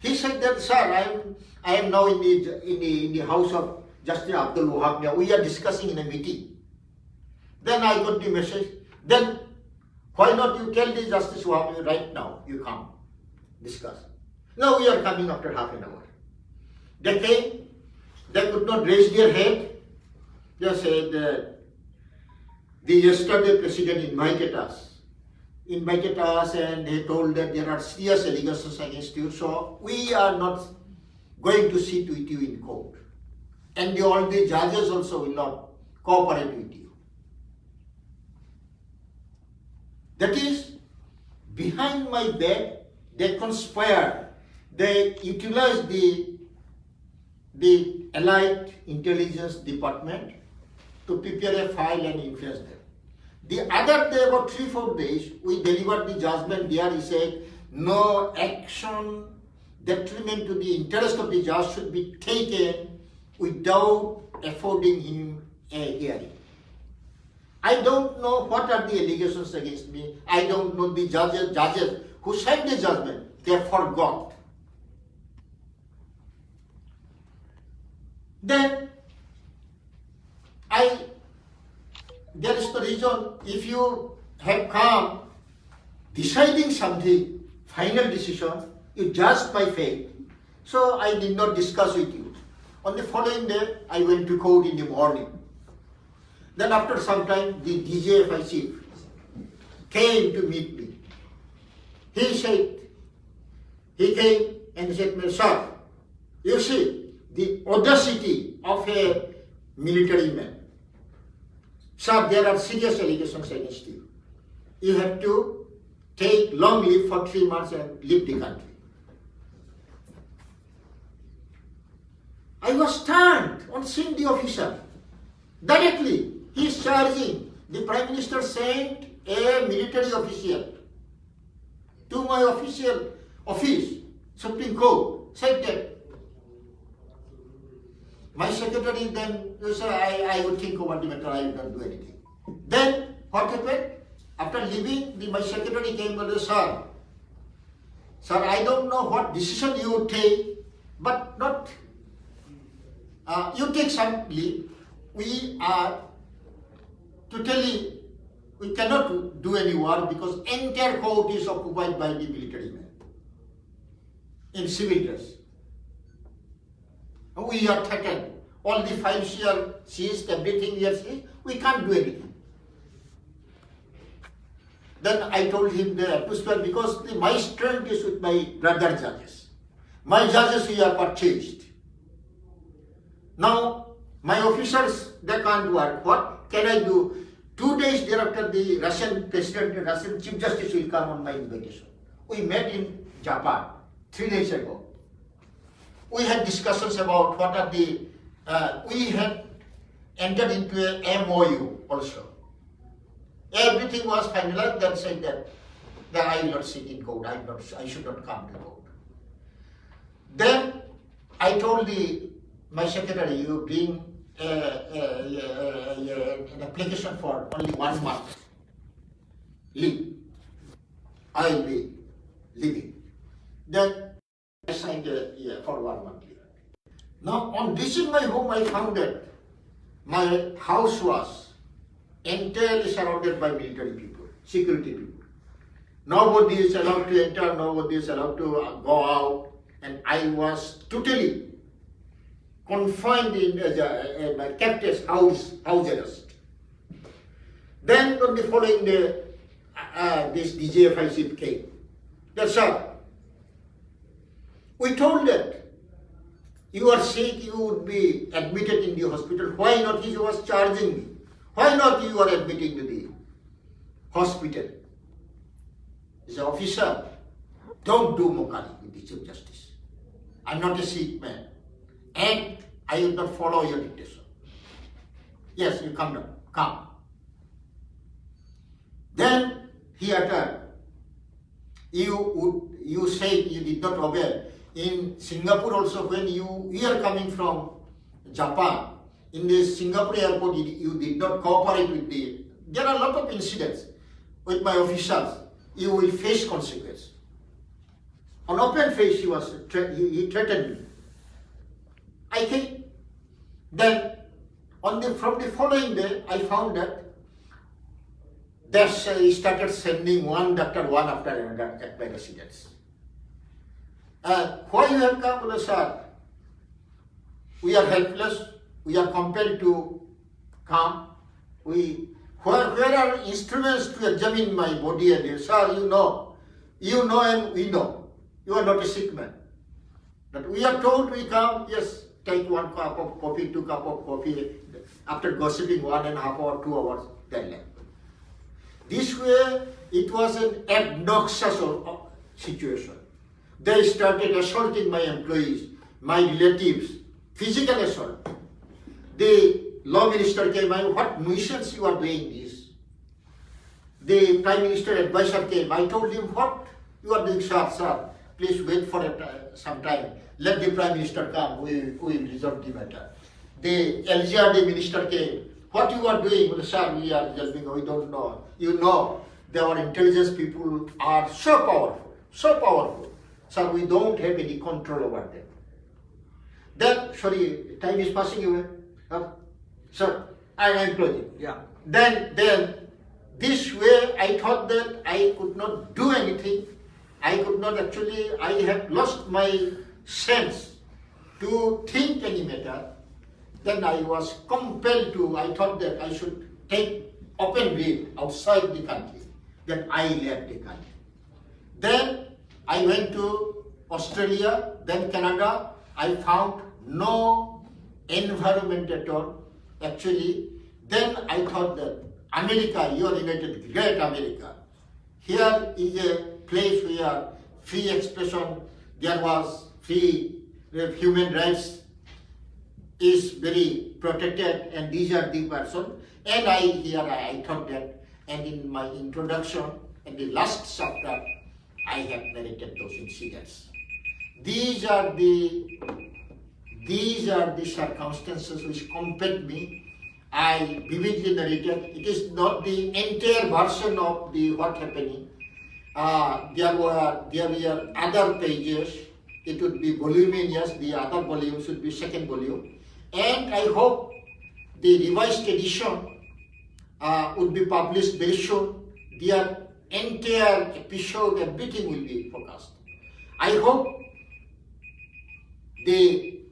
He said that, sir, I am now in the house of Justice Abdul Wahab. We are discussing in a meeting. Then I got the message. Then why not you tell the Justice Wahab right now? You come, discuss. No, we are coming after half an hour. They came. They could not raise their head. They said, the yesterday president invited us and they told that there are serious allegations against you, so we are not going to sit with you in court. And all the judges also will not cooperate with you. That is, behind my back, they conspired. They utilized the Allied Intelligence Department to prepare a file and influence them. The other day, about 3-4 days, we delivered the judgment there. He said, no action detriment to the interest of the judge should be taken without affording him a hearing. I don't know what are the allegations against me. I don't know the judges who signed the judgment. They forgot. Then there is the reason, if you have come deciding something, final decision, you judged my fate. So I did not discuss with you. On the following day, I went to court in the morning. Then after some time, the DJFI chief came to meet me. He came and he said, sir, you see, the audacity of a military man. Sir, there are serious allegations against you. You have to take long leave for 3 months and leave the country. I was stunned on seeing the officer. Directly, he is charging. The Prime Minister sent a military official to my official office, Supreme Court, said that. My secretary then said, I would think about the matter, I will not do anything. Then, what happened? After leaving, my secretary came and said, Sir, I don't know what decision you would take, but not, you take some leave. We are totally, we cannot do any work because entire court is occupied by the military men in civil dress. We are threatened. All the files are seized, everything we are seized. We can't do anything. Then I told him the atmosphere because my strength is with my brother judges. My judges we are purchased. Now my officers they can't work. What can I do? 2 days thereafter the Russian president, the Russian chief justice will come on my invitation. We met in Japan 3 days ago. We had discussions about what are the, we had entered into a MOU also. Everything was finalized, then said that I will not sit in court, I should not come to court. Then I told my secretary, you bring an application for only 1 month leave. I will be leaving. Then I signed for 1 month leave. Now on reaching my home, I found that my house was entirely surrounded by military people, security people. Nobody is allowed to enter, nobody is allowed to go out, and I was totally confined in my kept as house arrest. Then on the following day, this DGFI chief came. Yes, sir. We told that you are sick, you would be admitted in the hospital. Why not? He was charging me. Why not you are admitting to the hospital? He said, officer, don't do mockery with the Chief Justice. I'm not a sick man. And I will not follow your dictation. Yes, you come down. Come. Then he uttered, you said you did not obey. In Singapore also, when you are coming from Japan, in the Singapore airport, you did not cooperate with there are a lot of incidents with my officials. You will face consequence. On open face, he threatened me. I came. Then, from the following day, I found that he started sending one doctor one after another at my residence. Why you have come? Well, sir, we are helpless. We are compelled to come. Where are instruments to examine my body and this? Sir, you know and we know. You are not a sick man. But we are told we come, yes, take 1 cup of coffee, 2 cups of coffee. After gossiping 1.5 hours, 2 hours, then left. This way, it was an obnoxious situation. They started assaulting my employees, my relatives, physical assault. The law minister came, what nuisance you are doing this? The Prime Minister advisor came, I told him, what you are doing, sir, please wait for some time. Let the Prime Minister come, we will resolve the matter. The LGRD minister came, what you are doing? Well, sir, we are resolving, we don't know. You know, our intelligence people are so powerful. Sir, we don't have any control over them. Then, sorry, time is passing away. Sir, I am closing. Yeah. Then, this way, I thought that I could not do anything. I could not actually, I have lost my sense to think any matter. Then I was compelled to, I thought that I should take open leave outside the country. Then I left the country. Then I went to Australia, then Canada. I found no environment at all. Actually, then I thought that America, you are United Great America. Here is a place where free expression, there was free human rights is very protected, and these are the person. And I thought that, and in my introduction, in the last chapter, I have narrated those incidents. These are the circumstances which compelled me. I vividly narrated. It is not the entire version of the what happening. There were other pages. It would be voluminous. The other volume should be second volume. And I hope the revised edition would be published very soon. Their entire episode, everything will be focused. I hope the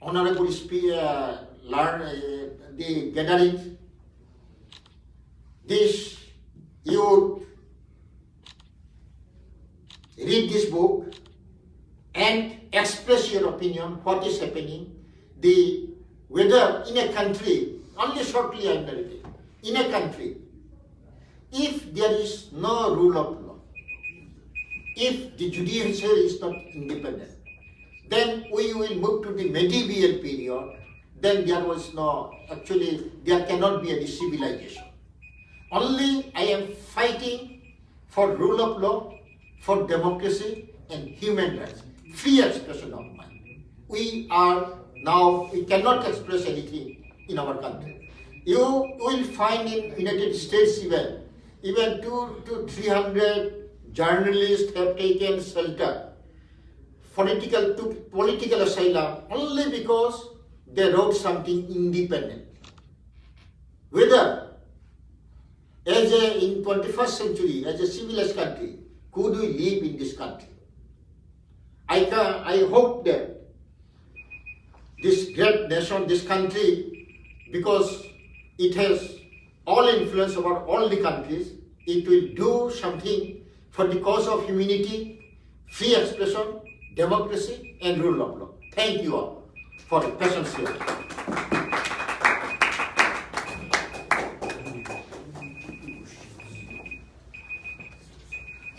honorable speaker the gatherings, this you read this book and express your opinion, what is happening, whether in a country, only shortly I narrated, in a country, if there is no rule of law, if the judiciary is not independent, then we will move to the medieval period. Then there was no, actually, there cannot be any civilization. Only I am fighting for rule of law, for democracy and human rights, free expression of mind. We cannot express anything in our country. You will find in United States even 200 to 300 journalists have taken shelter, political asylum, only because they wrote something independent. Whether in 21st century, as a civilized country, could we live in this country? I hope that this great nation, this country, because it has all influence over all the countries, it will do something for the cause of humanity, free expression, democracy, and rule of law. Thank you all for your patience here.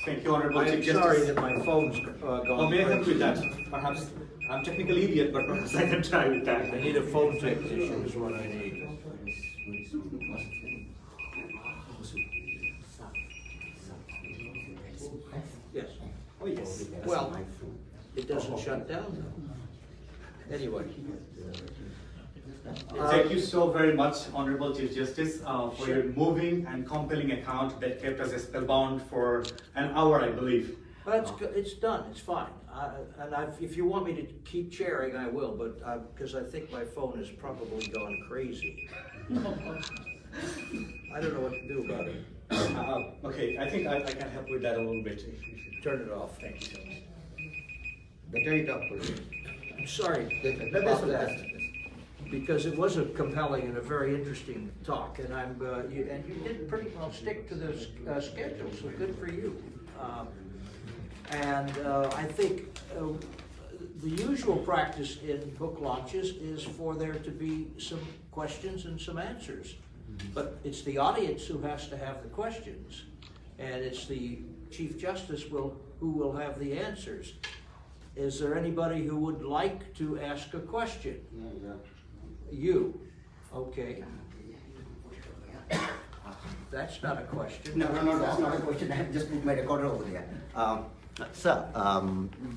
Thank you, Honorable I'm Chief Justice. sorry that my phone's gone. May I help with that? Perhaps I'm technically idiot, but perhaps I can try with that. I need a phone technician is what I need. Yes. Oh, yes. Well, it doesn't shut down though. Anyway. Thank you so very much, Honorable Chief Justice, for your moving and compelling account that kept us spellbound for an hour, I believe. Well, it's done, it's fine. If you want me to keep chairing, I will, but because I think my phone has probably gone crazy. I don't know what to do about it. Okay, I think I can help with that a little bit. Turn it off. Thank you so much. Better it up, please. I'm sorry That's about all, that, that's all. because it was a compelling and a very interesting talk, and you did pretty well stick to the schedule, so good for you. I think the usual practice in book launches is for there to be some questions and some answers. But it's the audience who has to have the questions, and it's the Chief Justice who will have the answers. Is there anybody who would like to ask a question? You. Okay. That's not a question. No, that's not a question. I have just put my recorder over there. Sir,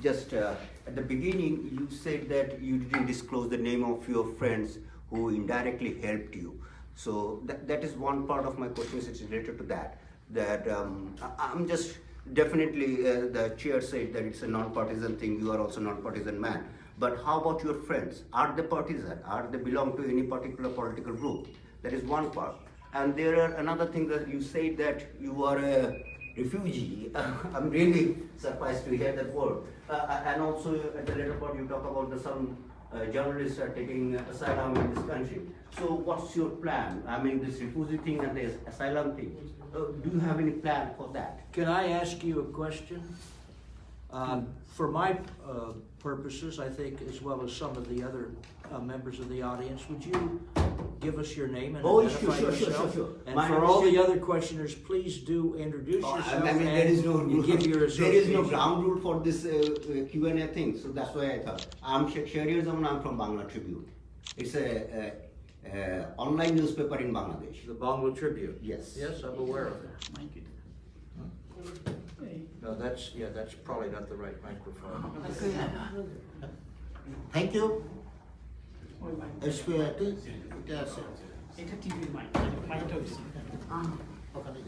just at the beginning, you said that you didn't disclose the name of your friends who indirectly helped you. So that is one part of my question is related to that. I'm just definitely, the chair said that it's a non-partisan thing. You are also non-partisan man. But how about your friends? Are they partisan? Are they belong to any particular political group? That is one part. And there are another thing that you said that you are a refugee. I'm really surprised to hear that word. And also at the later part you talk about some journalists are taking asylum in this country. So what's your plan? I mean, this refugee thing and the asylum thing. Do you have any plan for that? Can I ask you a question? For my purposes, I think, as well as some of the other members of the audience, would you give us your name and identify yourself? And My for name all is the other questioners, please do introduce yourself. I mean, there is no and you give your there is no association. ground rule for this Q&A thing, so that's why I thought. I'm Shibbir Zaman, I'm from Bangla Tribune. It's a online newspaper in Bangladesh. The Bangla Tribune. Yes. Yes, I'm aware of it. No, that's probably not the right microphone. Thank you. Yes. এটা টিভির mic মাইকটা হইছে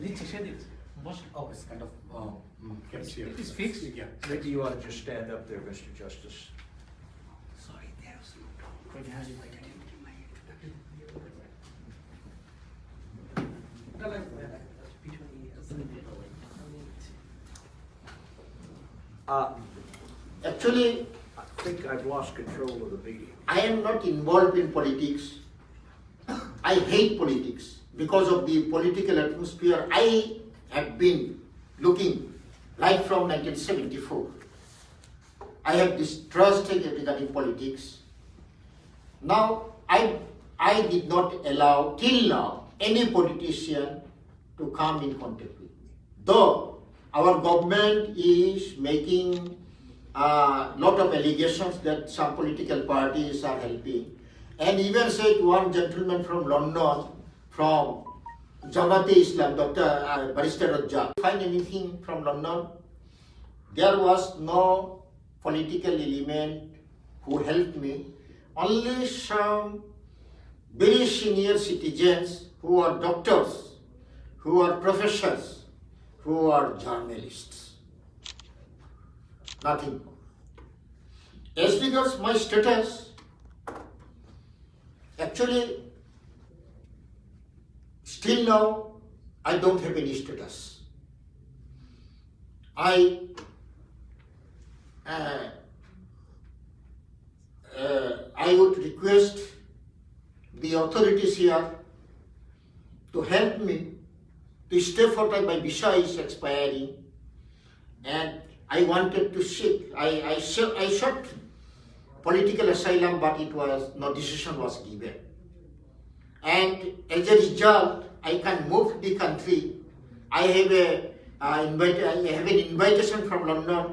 দিচ্ছে সে দিচ্ছে বস Oh, it's kind of kept here. It's fixed? Yeah. Maybe you ought to just stand up there, Mr. Justice. Sorry, there's no problem. কই জাহাজ ভাই Actually, I think I've lost control of the meeting. I am not involved in politics. I hate politics. Because of the political atmosphere, I have been looking right from 1974. I have distrusted regarding politics. Now, I did not allow till now any politician to come in contact with me. Though our government is making a lot of allegations that some political parties are helping, and even said one gentleman from London, from Jamaat Islam, Dr. Barrister Rajja, find anything from London? There was no political element who helped me, only some very senior citizens who are doctors, who are professors, who are journalists. Nothing more. As regards my status, actually, still now, I don't have any status. I would request the authorities here to help me to stay for time. My visa is expiring, and I wanted to seek. I sought political asylum, but it was no decision was given. And as a result, I can move the country. I have an invitation from London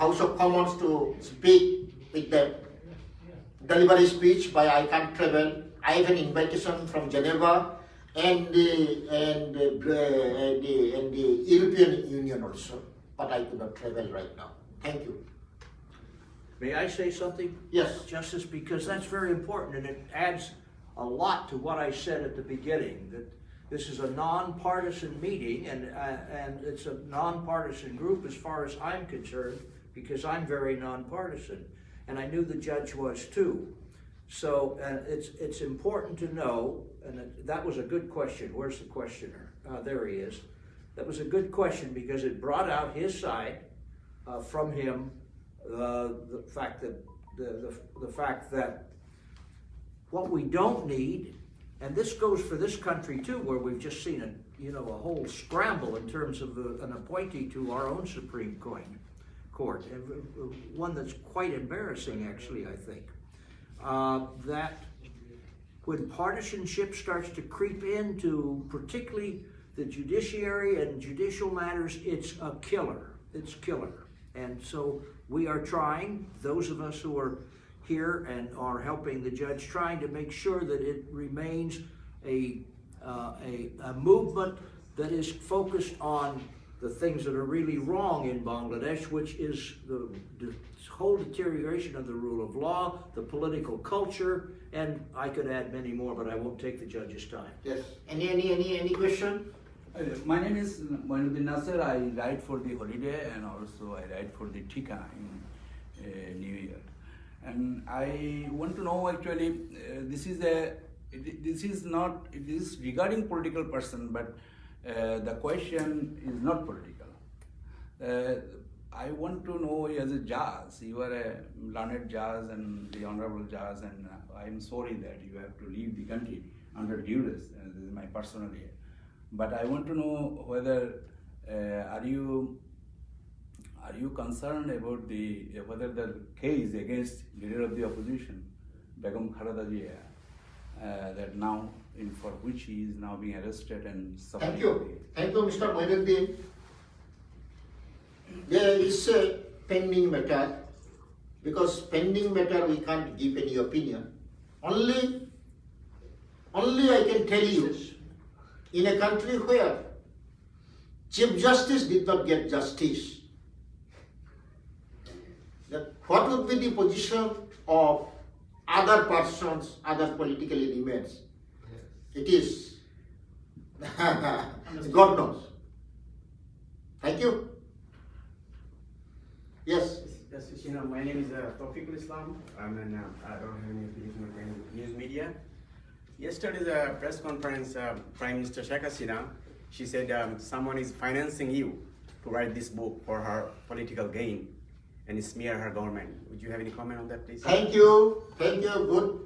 House of Commons to speak with them, deliver a speech, but I can't travel. I have an invitation from Geneva and the European Union also, but I could not travel right now. Thank you. May I say something? Yes. Justice, because that's very important, and it adds a lot to what I said at the beginning, that this is a nonpartisan meeting, and it's a nonpartisan group as far as I'm concerned, because I'm very nonpartisan, and I knew the judge was too. So it's important to know, and that was a good question. Where's the questioner? There he is. That was a good question because it brought out his side from him, the fact that what we don't need, and this goes for this country too, where we've just seen a whole scramble in terms of an appointee to our own Supreme Court, and one that's quite embarrassing, actually, I think. That when partisanship starts to creep into particularly the judiciary and judicial matters, it's a killer. It's killer. And so we are trying, those of us who are here and are helping the judge, trying to make sure that it remains a movement that is focused on the things that are really wrong in Bangladesh, which is the whole deterioration of the rule of law, the political culture, and I could add many more, but I won't take the judge's time. Yes. Any question? My name is Moinuddin Nasser. I write for the Holiday and also I write for the Tika in New York. And I want to know actually, this is regarding political person, but the question is not political. I want to know, as a judge, you are a learned judge and the honorable judge, and I am sorry that you have to leave the country under duress. This is my personal here. But I want to know whether are you are you concerned about whether the case against leader of the opposition, Begum Khaleda Zia, that now for which he is now being arrested and suffering? Thank you, Mr. Moinuddin. There is a pending matter. Because pending matter we can't give any opinion. Only I can tell you, in a country where Chief Justice did not get justice, that what would be the position of other persons, other political elements? It is, God knows. Thank you. Yes. Yes, my name is Tawfiqul Islam. I don't have any affiliation with any news media. Yesterday's press conference, Prime Minister Sheikh Hasina, she said someone is financing you to write this book for her political gain and smear her government. Would you have any comment on that, please? Thank you. Good.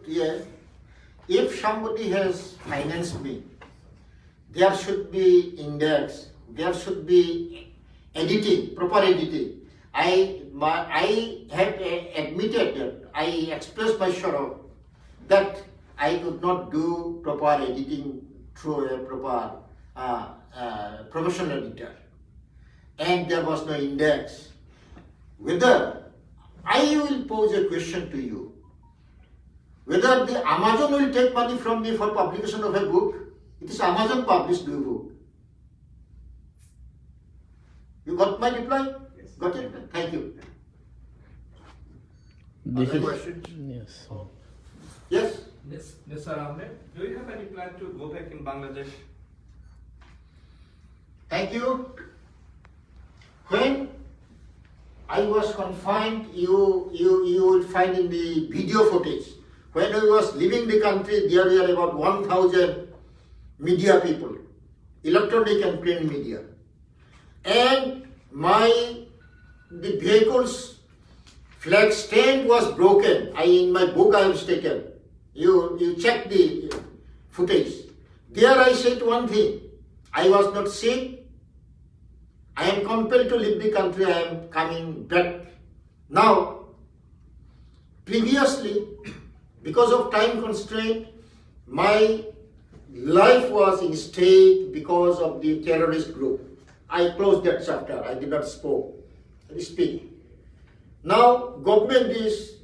Yeah. If somebody has financed me, there should be index. There should be editing, proper editing. I have admitted that I expressed my sorrow that I could not do proper editing through a proper professional editor, and there was no index. Whether I will pose a question to you, whether the Amazon will take money from me for publication of a book. It is Amazon published the book. You got my reply? Yes. Got it? Thank you. Other questions? Yes. Yes. Yes, sir, Ahmed. Do you have any plan to go back in Bangladesh? Thank you. When I was confined, you will find in the video footage. When I was leaving the country, there were about 1,000 media people, electronic and print media. And the vehicle's flag stand was broken. In my book I have stated. You check the footage. There I said one thing. I was not sick. I am compelled to leave the country. I am coming back. Now, previously, because of time constraint, my life was in stake because of the terrorist group. I closed that chapter. I did not speak. Now, government is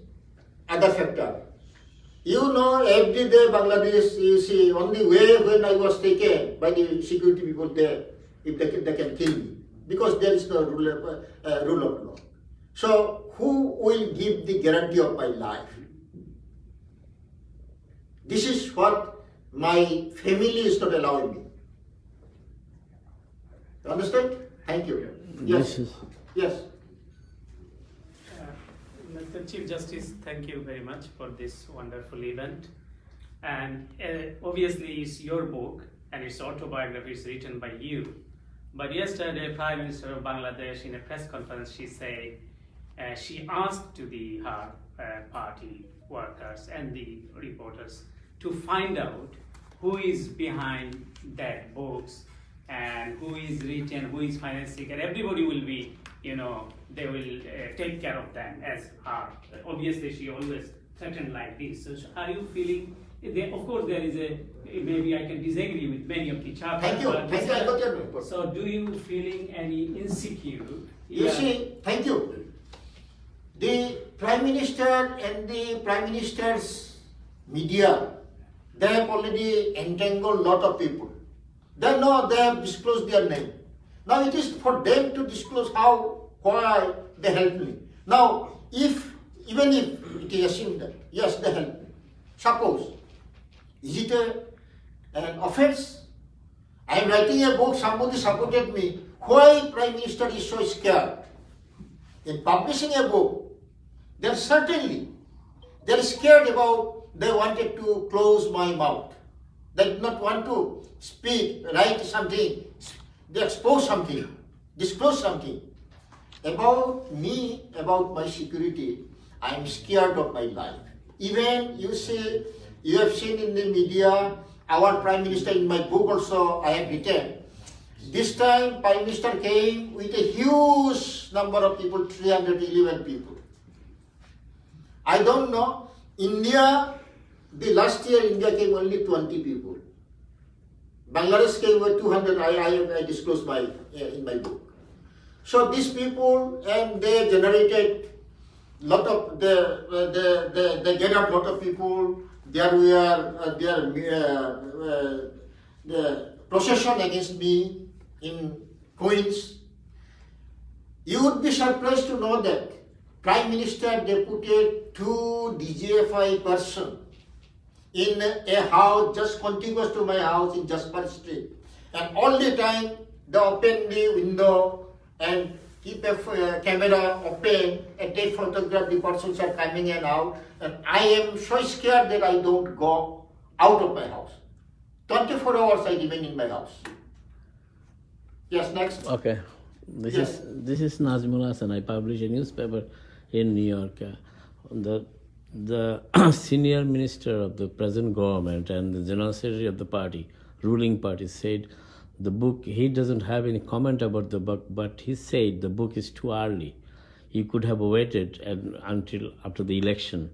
other factor. You know, every day Bangladesh, you see, only way when I was taken by the security people there, if they can kill me, because there is no rule of law. So, who will give the guarantee of my life? This is what my family is not allowing me. You understand? Thank you. Yes. Yes. Mr. Chief Justice, thank you very much for this wonderful event. And obviously it's your book and it's autobiography, it's written by you. But yesterday, Prime Minister of Bangladesh in a press conference, she said, she asked to her party workers and the reporters to find out who is behind that books and who is written, who is financing, and everybody will be, they will take care of them as her. Obviously, she always threatened like this. So are you feeling, of course there is maybe I can disagree with many of the chapters. Thank you. I got your report. So do you feeling any insecure? You see, thank you. The Prime Minister and the Prime Minister's media, they have already entangled a lot of people. They know they have disclosed their name. Now it is for them to disclose why they helped me. Now, even if it is assumed that, yes, they helped me. Suppose, is it an offense? I am writing a book, somebody supported me. Why Prime Minister is so scared? In publishing a book, they're scared about, they wanted to close my mouth. They did not want to speak, write something, they expose something, disclose something. About me, about my security, I am scared of my life. Even you have seen in the media, our Prime Minister, in my book also I have written, This time Prime Minister came with a huge number of people, 311 people. I don't know, India, the last year India came only 20 people. Bangladesh came with 200, I disclosed in my book. So these people, and they generated lot of, they get up lot of people, there were, the procession against me in Queens. You would be surprised to know that Prime Minister deputed 2 DGFI person in a house just contiguous to my house in Jasper Street. And all the time they open the window and keep a camera open and take photograph, the persons are coming and out. And I am so scared that I don't go out of my house. 24 hours I remain in my house. Yes, next. Okay. This is Nazmul Hasan. I publish a newspaper in New York. The senior minister of the present government and the general secretary of the party, ruling party, said the book, he doesn't have any comment about the book, but he said the book is too early. He could have waited until after the election.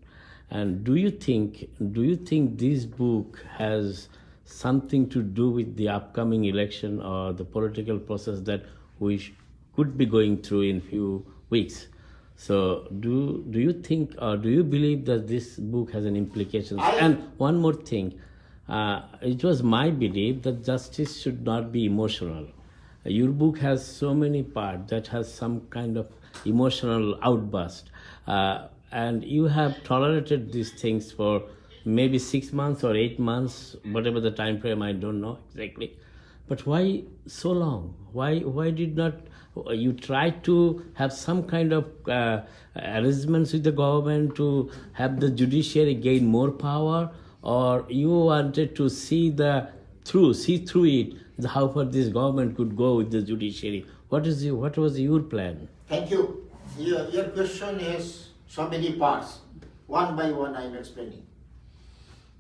And do you think this book has something to do with the upcoming election or the political process that we could be going through in few weeks? So do you think or do you believe that this book has an implication? And one more thing, it was my belief that justice should not be emotional. Your book has so many parts that has some kind of emotional outburst. And you have tolerated these things for maybe 6 months or 8 months, whatever the time frame, I don't know exactly. But why so long? Why did not you try to have some kind of arrangements with the government to have the judiciary gain more power, or you wanted to see through it, how far this government could go with the judiciary? What was your plan? Thank you. Your question has so many parts. One by one I am explaining.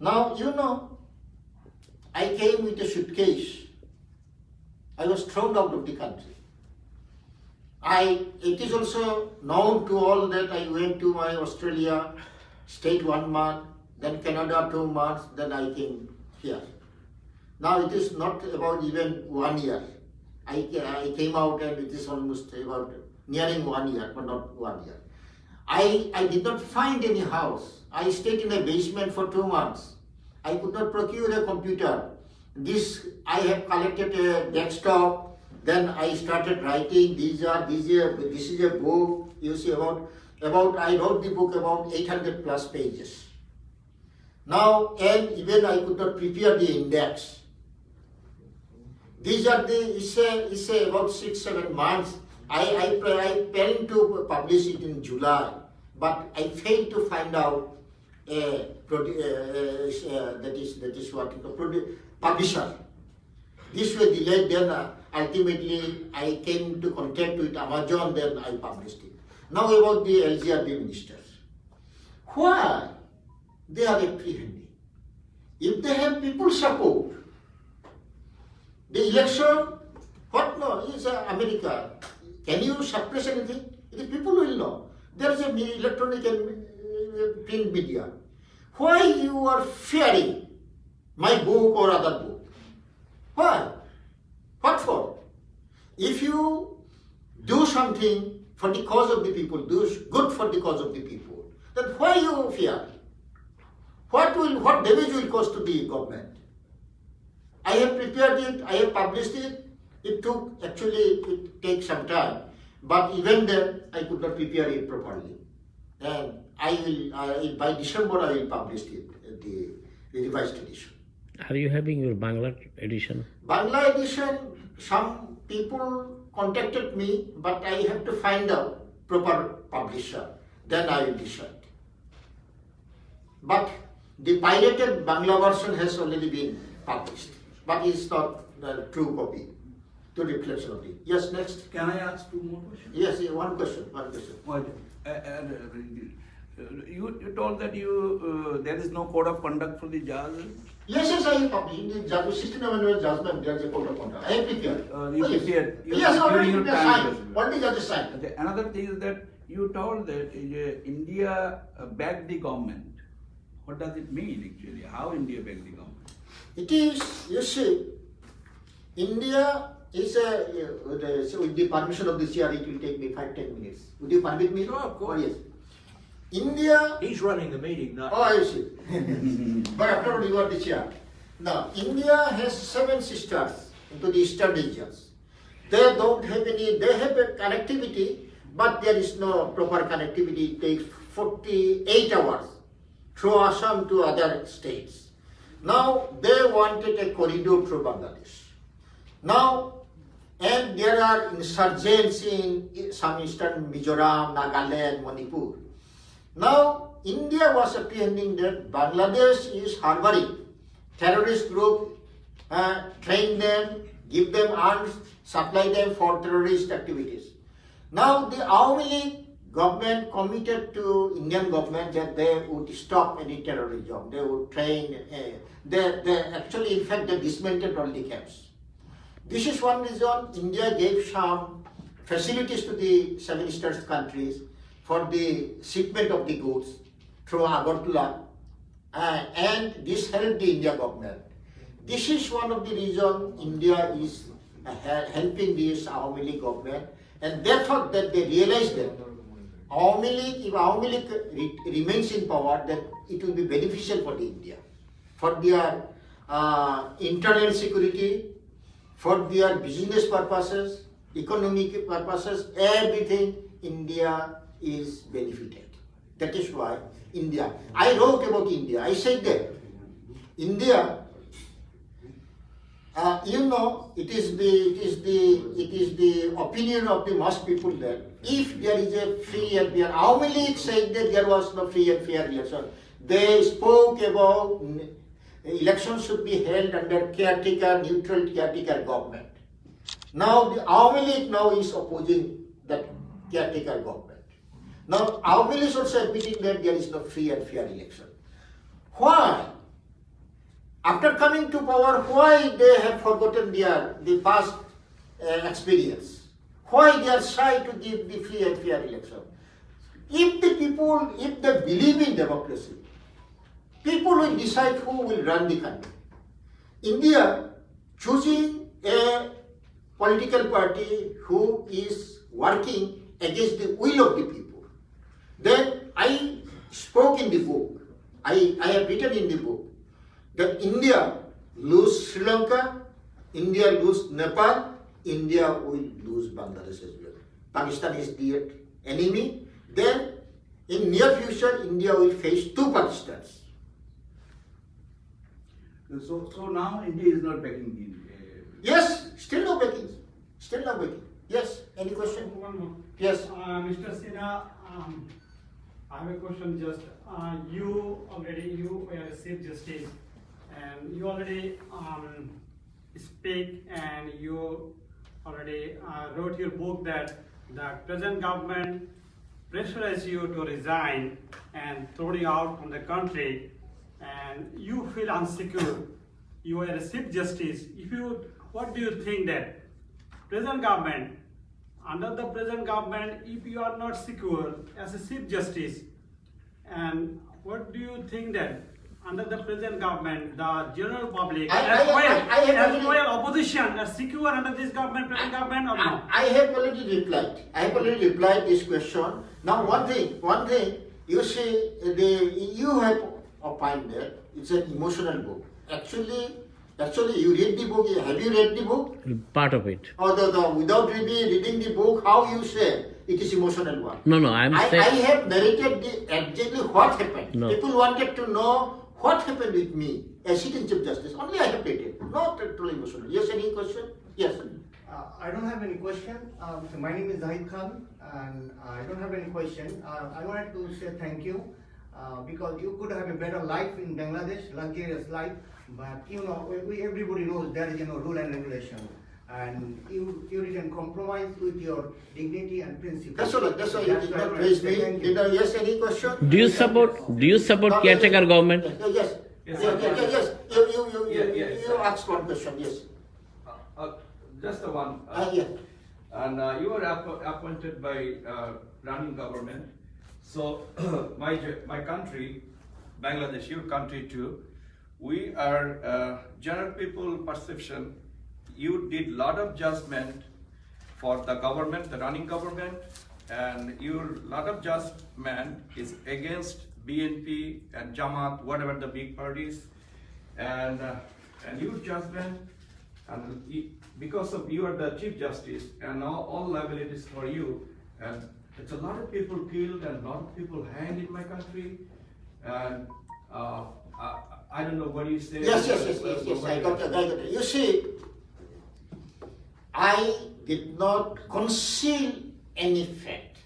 Now, you know, I came with a suitcase. I was thrown out of the country. It is also known to all that I went to my Australia, stayed 1 month, then Canada 2 months, then I came here. Now it is not about even 1 year. I came out and it is almost about nearing 1 year, but not 1 year. I did not find any house. I stayed in a basement for 2 months. I could not procure a computer. I have collected a desktop. Then I started writing. This is a book. You see about I wrote the book about 800 plus pages. Now, and even I could not prepare the index. These are it's about 6-7 months. I planned to publish it in July, but I failed to find out publisher. This was delayed, then ultimately I came to contact with Amazon, then I published it. Now about the LGRD ministers. Why they are apprehending? If they have people support, the election, what no, is America. Can you suppress anything? The people will know. There is an electronic and print media. Why you are fearing my book or other book? Why? What for? If you do something for the cause of the people, do good for the cause of the people, then why you fear? What damage will cause to the government? I have prepared it, I have published it. It takes some time. But even then, I could not prepare it properly. And by December, I will publish it, the revised edition. Are you having your Bangla edition? Bangla edition, some people contacted me, but I have to find a proper publisher. Then I will decide. But the pirated Bangla version has already been published, but it's not the true copy, to reflection of it. Yes, next. Can I ask 2 more questions? Yes, one question. You told that there is no code of conduct for the judge. Yes, I have published. In the 16th Amendment judgment, there is a code of conduct. I have prepared. You yes. prepared. Yes, already during your prepared. time Signed. as well. What the judges signed? Okay, another thing is that you told that India backed the government. What does it mean actually? How India backed the government? It is, you see, India is so with the permission of the chair, it will take me 5-10 minutes. Would you permit me? Sure, of course. Oh, yes. India. He's running the meeting, not. Oh, I see. But after all, you are the chair. Now, India has 7 sisters into the eastern regions. They don't have any, they have a connectivity, but there is no proper connectivity. It takes 48 hours through Assam to other states. Now, they wanted a corridor through Bangladesh. Now, and there are insurgents in some eastern Mizoram, Nagaland, Manipur. Now, India was apprehending that Bangladesh is harboring terrorist group, train them, give them arms, supply them for terrorist activities. Now, the Awami League government committed to Indian government that they would stop any terrorism. They would train. They actually, in fact, they dismantled all the camps. This is one reason India gave some facilities to the 7 eastern countries for the shipment of the goods through Agartala, and this helped the India government. This is one of the reasons India is helping this Awami League government, and therefore that they realized that Awami League, if Awami League remains in power, then it will be beneficial for the India, for their internal security, for their business purposes, economic purposes, everything India is benefited. That is why India. I wrote about India. I said that India, it is the opinion of the most people that if there is a free and fair, Awami League said that there was no free and fair election. They spoke about elections should be held under caretaker, neutral caretaker government. Now the Awami League now is opposing that caretaker government. Now Awami League is also admitting that there is no free and fair election. Why? After coming to power, why they have forgotten the past experience? Why they are shy to give the free and fair election? If the people, if they believe in democracy, people will decide who will run the country. India choosing a political party who is working against the will of the people. Then I spoke in the book, I have written in the book, that India lose Sri Lanka, India lose Nepal, India will lose Bangladesh as well. Pakistan is the enemy. Then in near future, India will face 2 Pakistans. So now India is not backing the. Yes, still no backing. Still no backing. Yes, any question? One more. Yes. Mr. Sinha, I have a question just. You were a Chief Justice and you already speak and you already wrote your book that the present government pressurizes you to resign and throw you out from the country and you feel unsecure. You are a Chief Justice. What do you think that present government, under the present government, if you are not secure as a Chief Justice, and what do you think that under the present government, the general public, as well opposition, are secure under this government, present government or no? I have already replied. I have already replied this question. Now one thing, you see, you have opined that it's an emotional book. Actually, you read the book. Have you read the book? Part of it. Or without reading the book, how you say it is emotional one? No, I'm saying. I have narrated exactly what happened. No. People wanted to know what happened with me as sitting Chief Justice. Only I have stated, not totally emotional. Yes, any question? Yes. I don't have any question. So my name is Zahid Khan, and I don't have any question. I wanted to say thank you because you could have a better life in Bangladesh, luxurious life. But everybody knows there is rule and regulation, and you didn't compromise with your dignity and principles. That's all. That's why you did not praise me. Yes, any question? Do you support caretaker government? Yes. Yes, Yes. You asked one question. Yes. Just the one. Yeah. And you were appointed by running government. So my country, Bangladesh, your country too, we are general people perception. You did lot of judgment for the government, the running government, and your lot of judgment is against BNP and Jamaat, whatever the big parties, and your judgment, and because of you are the Chief Justice, and now all liabilities for you, and it's a lot of people killed and a lot of people hanged in my country, and I don't know what you say. Yes. I got it. You see, I did not conceal any fact.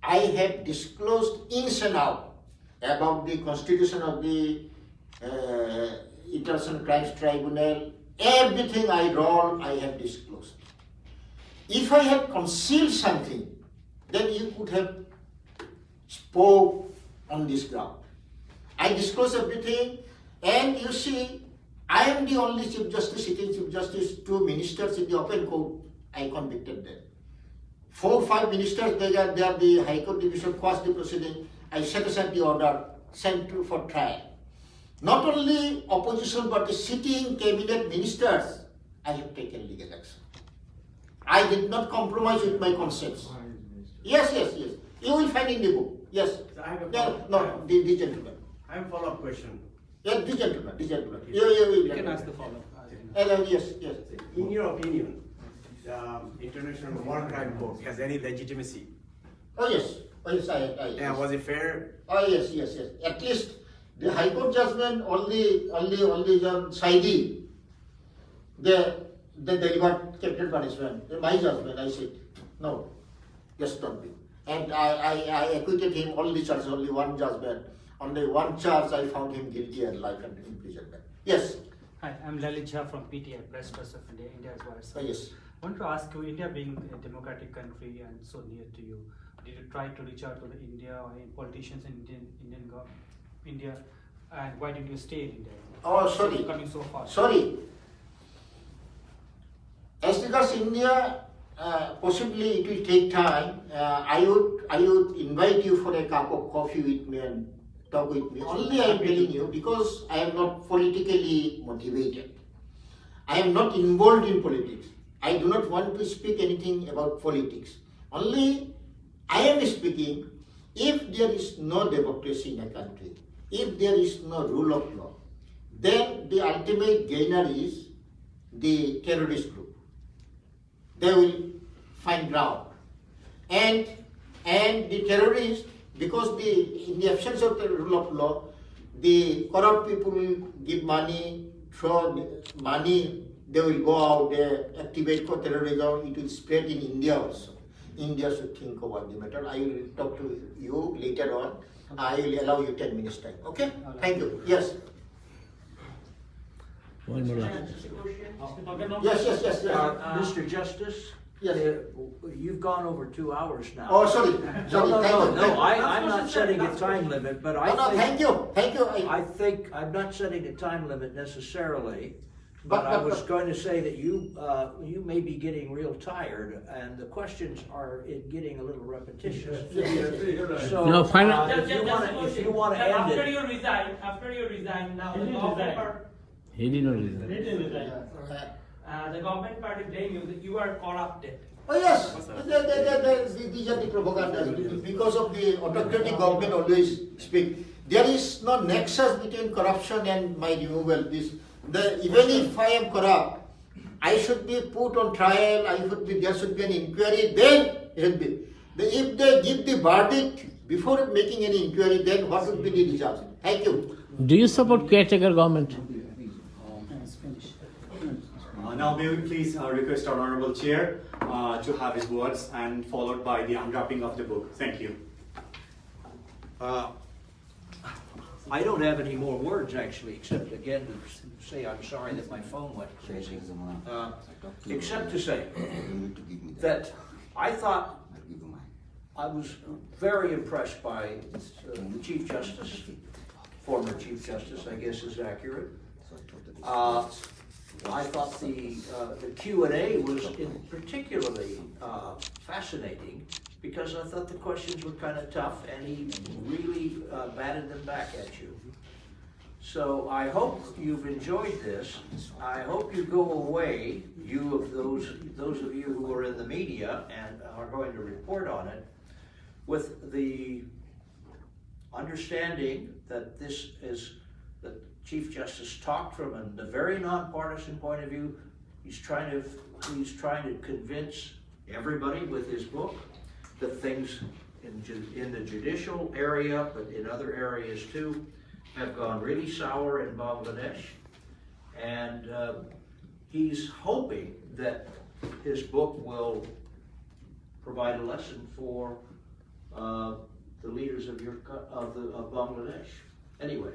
I have disclosed ins and out about the constitution of the International Crimes Tribunal. Everything I wrote, I have disclosed. If I had concealed something, then you could have spoke on this ground. I disclose everything, and you see, I am the only Chief Justice, sitting Chief Justice, 2 ministers in the open court, I convicted them. 4 or 5 ministers, they are the High Court division, quashed the proceeding, I set aside the order, sent to for trial. Not only opposition, but the sitting cabinet ministers, I have taken legal action. I did not compromise with my conscience. Yes. You will find in the book. Yes. So I have a the gentleman. I have a follow-up question. Yes, the gentleman. You can ask the follow-up. Yes. In your opinion, the International War Crime Court has any legitimacy? Oh yes. And Yes. was it fair? Oh yes. At least the High Court judgment only Saidi. They delivered capital punishment. My judgment, I said no. Yes, don't be. And I acquitted him all the charges, only one judgment. Only one charge I found him guilty and life and imprisonment. Yes. Hi, I'm Lalit Jha from PTI, Press Trust of India, India's voice. Yes. I want to ask you, India being a democratic country and so near to you, did you try to reach out to the India or any politicians in India, and why did you stay in India? Oh, sorry. Coming so far. Sorry. As regards India, possibly it will take time. I would invite you for a cup of coffee with me and talk with me. Only I am telling you because I am not politically motivated. I am not involved in politics. I do not want to speak anything about politics. Only I am speaking if there is no democracy in a country, if there is no rule of law, then the ultimate gainer is the terrorist group. They will find ground. And the terrorists, because in the absence of the rule of law, the corrupt people will give money, throw money, they will go out there, activate for terrorism, it will spread in India also. India should think about the matter. I will talk to you later on. I will allow you 10 minutes time. Okay? Thank you. Yes. One more left. Yes. Mr. Justice? Yes. You've gone over 2 hours now. Oh, sorry. No, I'm not setting a time limit, but Thank you. I think, I'm not setting a time limit necessarily, but I was going to say that you may be getting real tired, and the questions are getting a little repetitious. So, No, final. if you want to end After it. you resign now, the government He did not resign. the government party blame you that you are corrupted. Oh yes, these are the propagandas. Because of the autocratic government always speak. There is no nexus between corruption and my removal. Even if I am corrupt, I should be put on trial. There should be an inquiry. Then it should be. If they give the verdict before making any inquiry, then what would be the result? Thank you. Do you support caretaker government? Now may we please request our Honorable Chair to have his words and followed by the unwrapping of the book. Thank you. I don't have any more words actually, except again to say I'm sorry that my phone went crazy. Except to say that I thought I was very impressed by the Chief Justice former Chief Justice, I guess is accurate. I thought the Q&A was particularly fascinating because I thought the questions were kind of tough and he really batted them back at you. So I hope you've enjoyed this. I hope you go away, those of you who are in the media and are going to report on it, with the understanding that this is the Chief Justice talked from a very nonpartisan point of view. He's trying to convince everybody with his book that things in the judicial area, but in other areas too, have gone really sour in Bangladesh. And he's hoping that his book will provide a lesson for the leaders of Bangladesh. Anyway,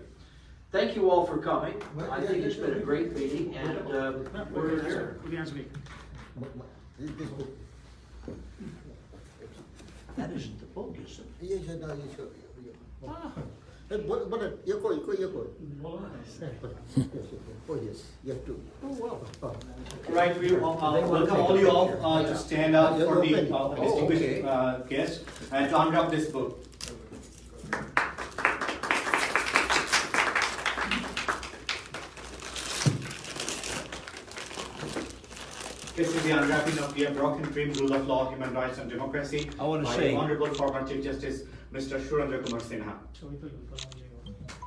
thank you all for coming. I think it's been a great meeting, and we're adjourned. This book. That isn't the book, is it? Yes, no, you Oh yes, you have to. Oh wow. Right, we welcome all you all to stand up for the distinguished guest and to unwrap this book. This is the unwrapping of the broken dream, rule of law, human rights and democracy I want to by say the Honorable former Chief Justice Mr. Surendra Kumar Sinha.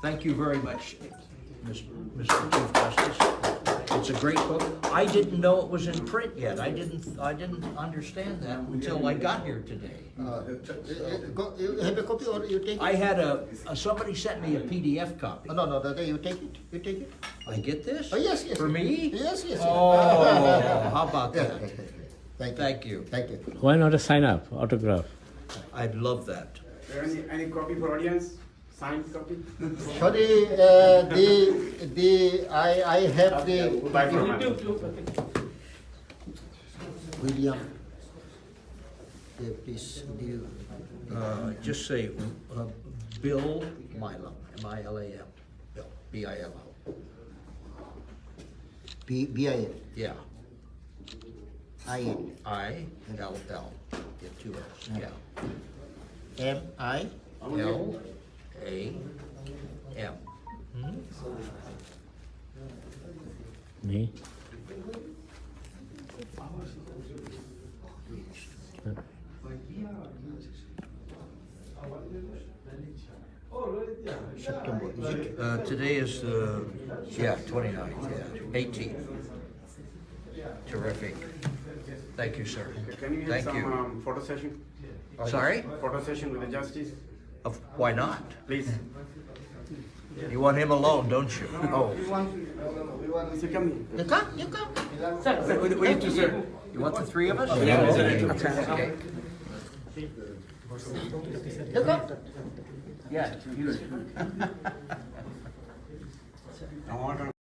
thank you very much, Mr. Chief Justice. It's a great book. I didn't know it was in print yet. I didn't understand that until I got here today. You have a copy or you take it? I had somebody sent me a PDF copy. No, you take it. You take it. I get this? Oh yes. For me? Yes. Oh, how about that? Thank you. Thank you. Why not a sign up, autograph? I'd love that. Any copy for audience? Signed copy? Sorry, I have the Bye for now. William. Yeah, please deal. Just say Bill Milam, M-I-L-A-M. Bill, B-I-L-L. B-I-N. Yeah, I-N. I-L-L. Get 2 L's, yeah. M-I. L-A-M. Me? September. Is it? Today is 29th, 18th. Terrific. Thank you, sir. Can you have Thank some you. photo session? Sorry? Photo session with the justice, Why not? please. You want him alone, don't you? Oh. So come You come. We need to, sir. You want the 3 of us? Yeah. Okay. You come. Yeah. I want to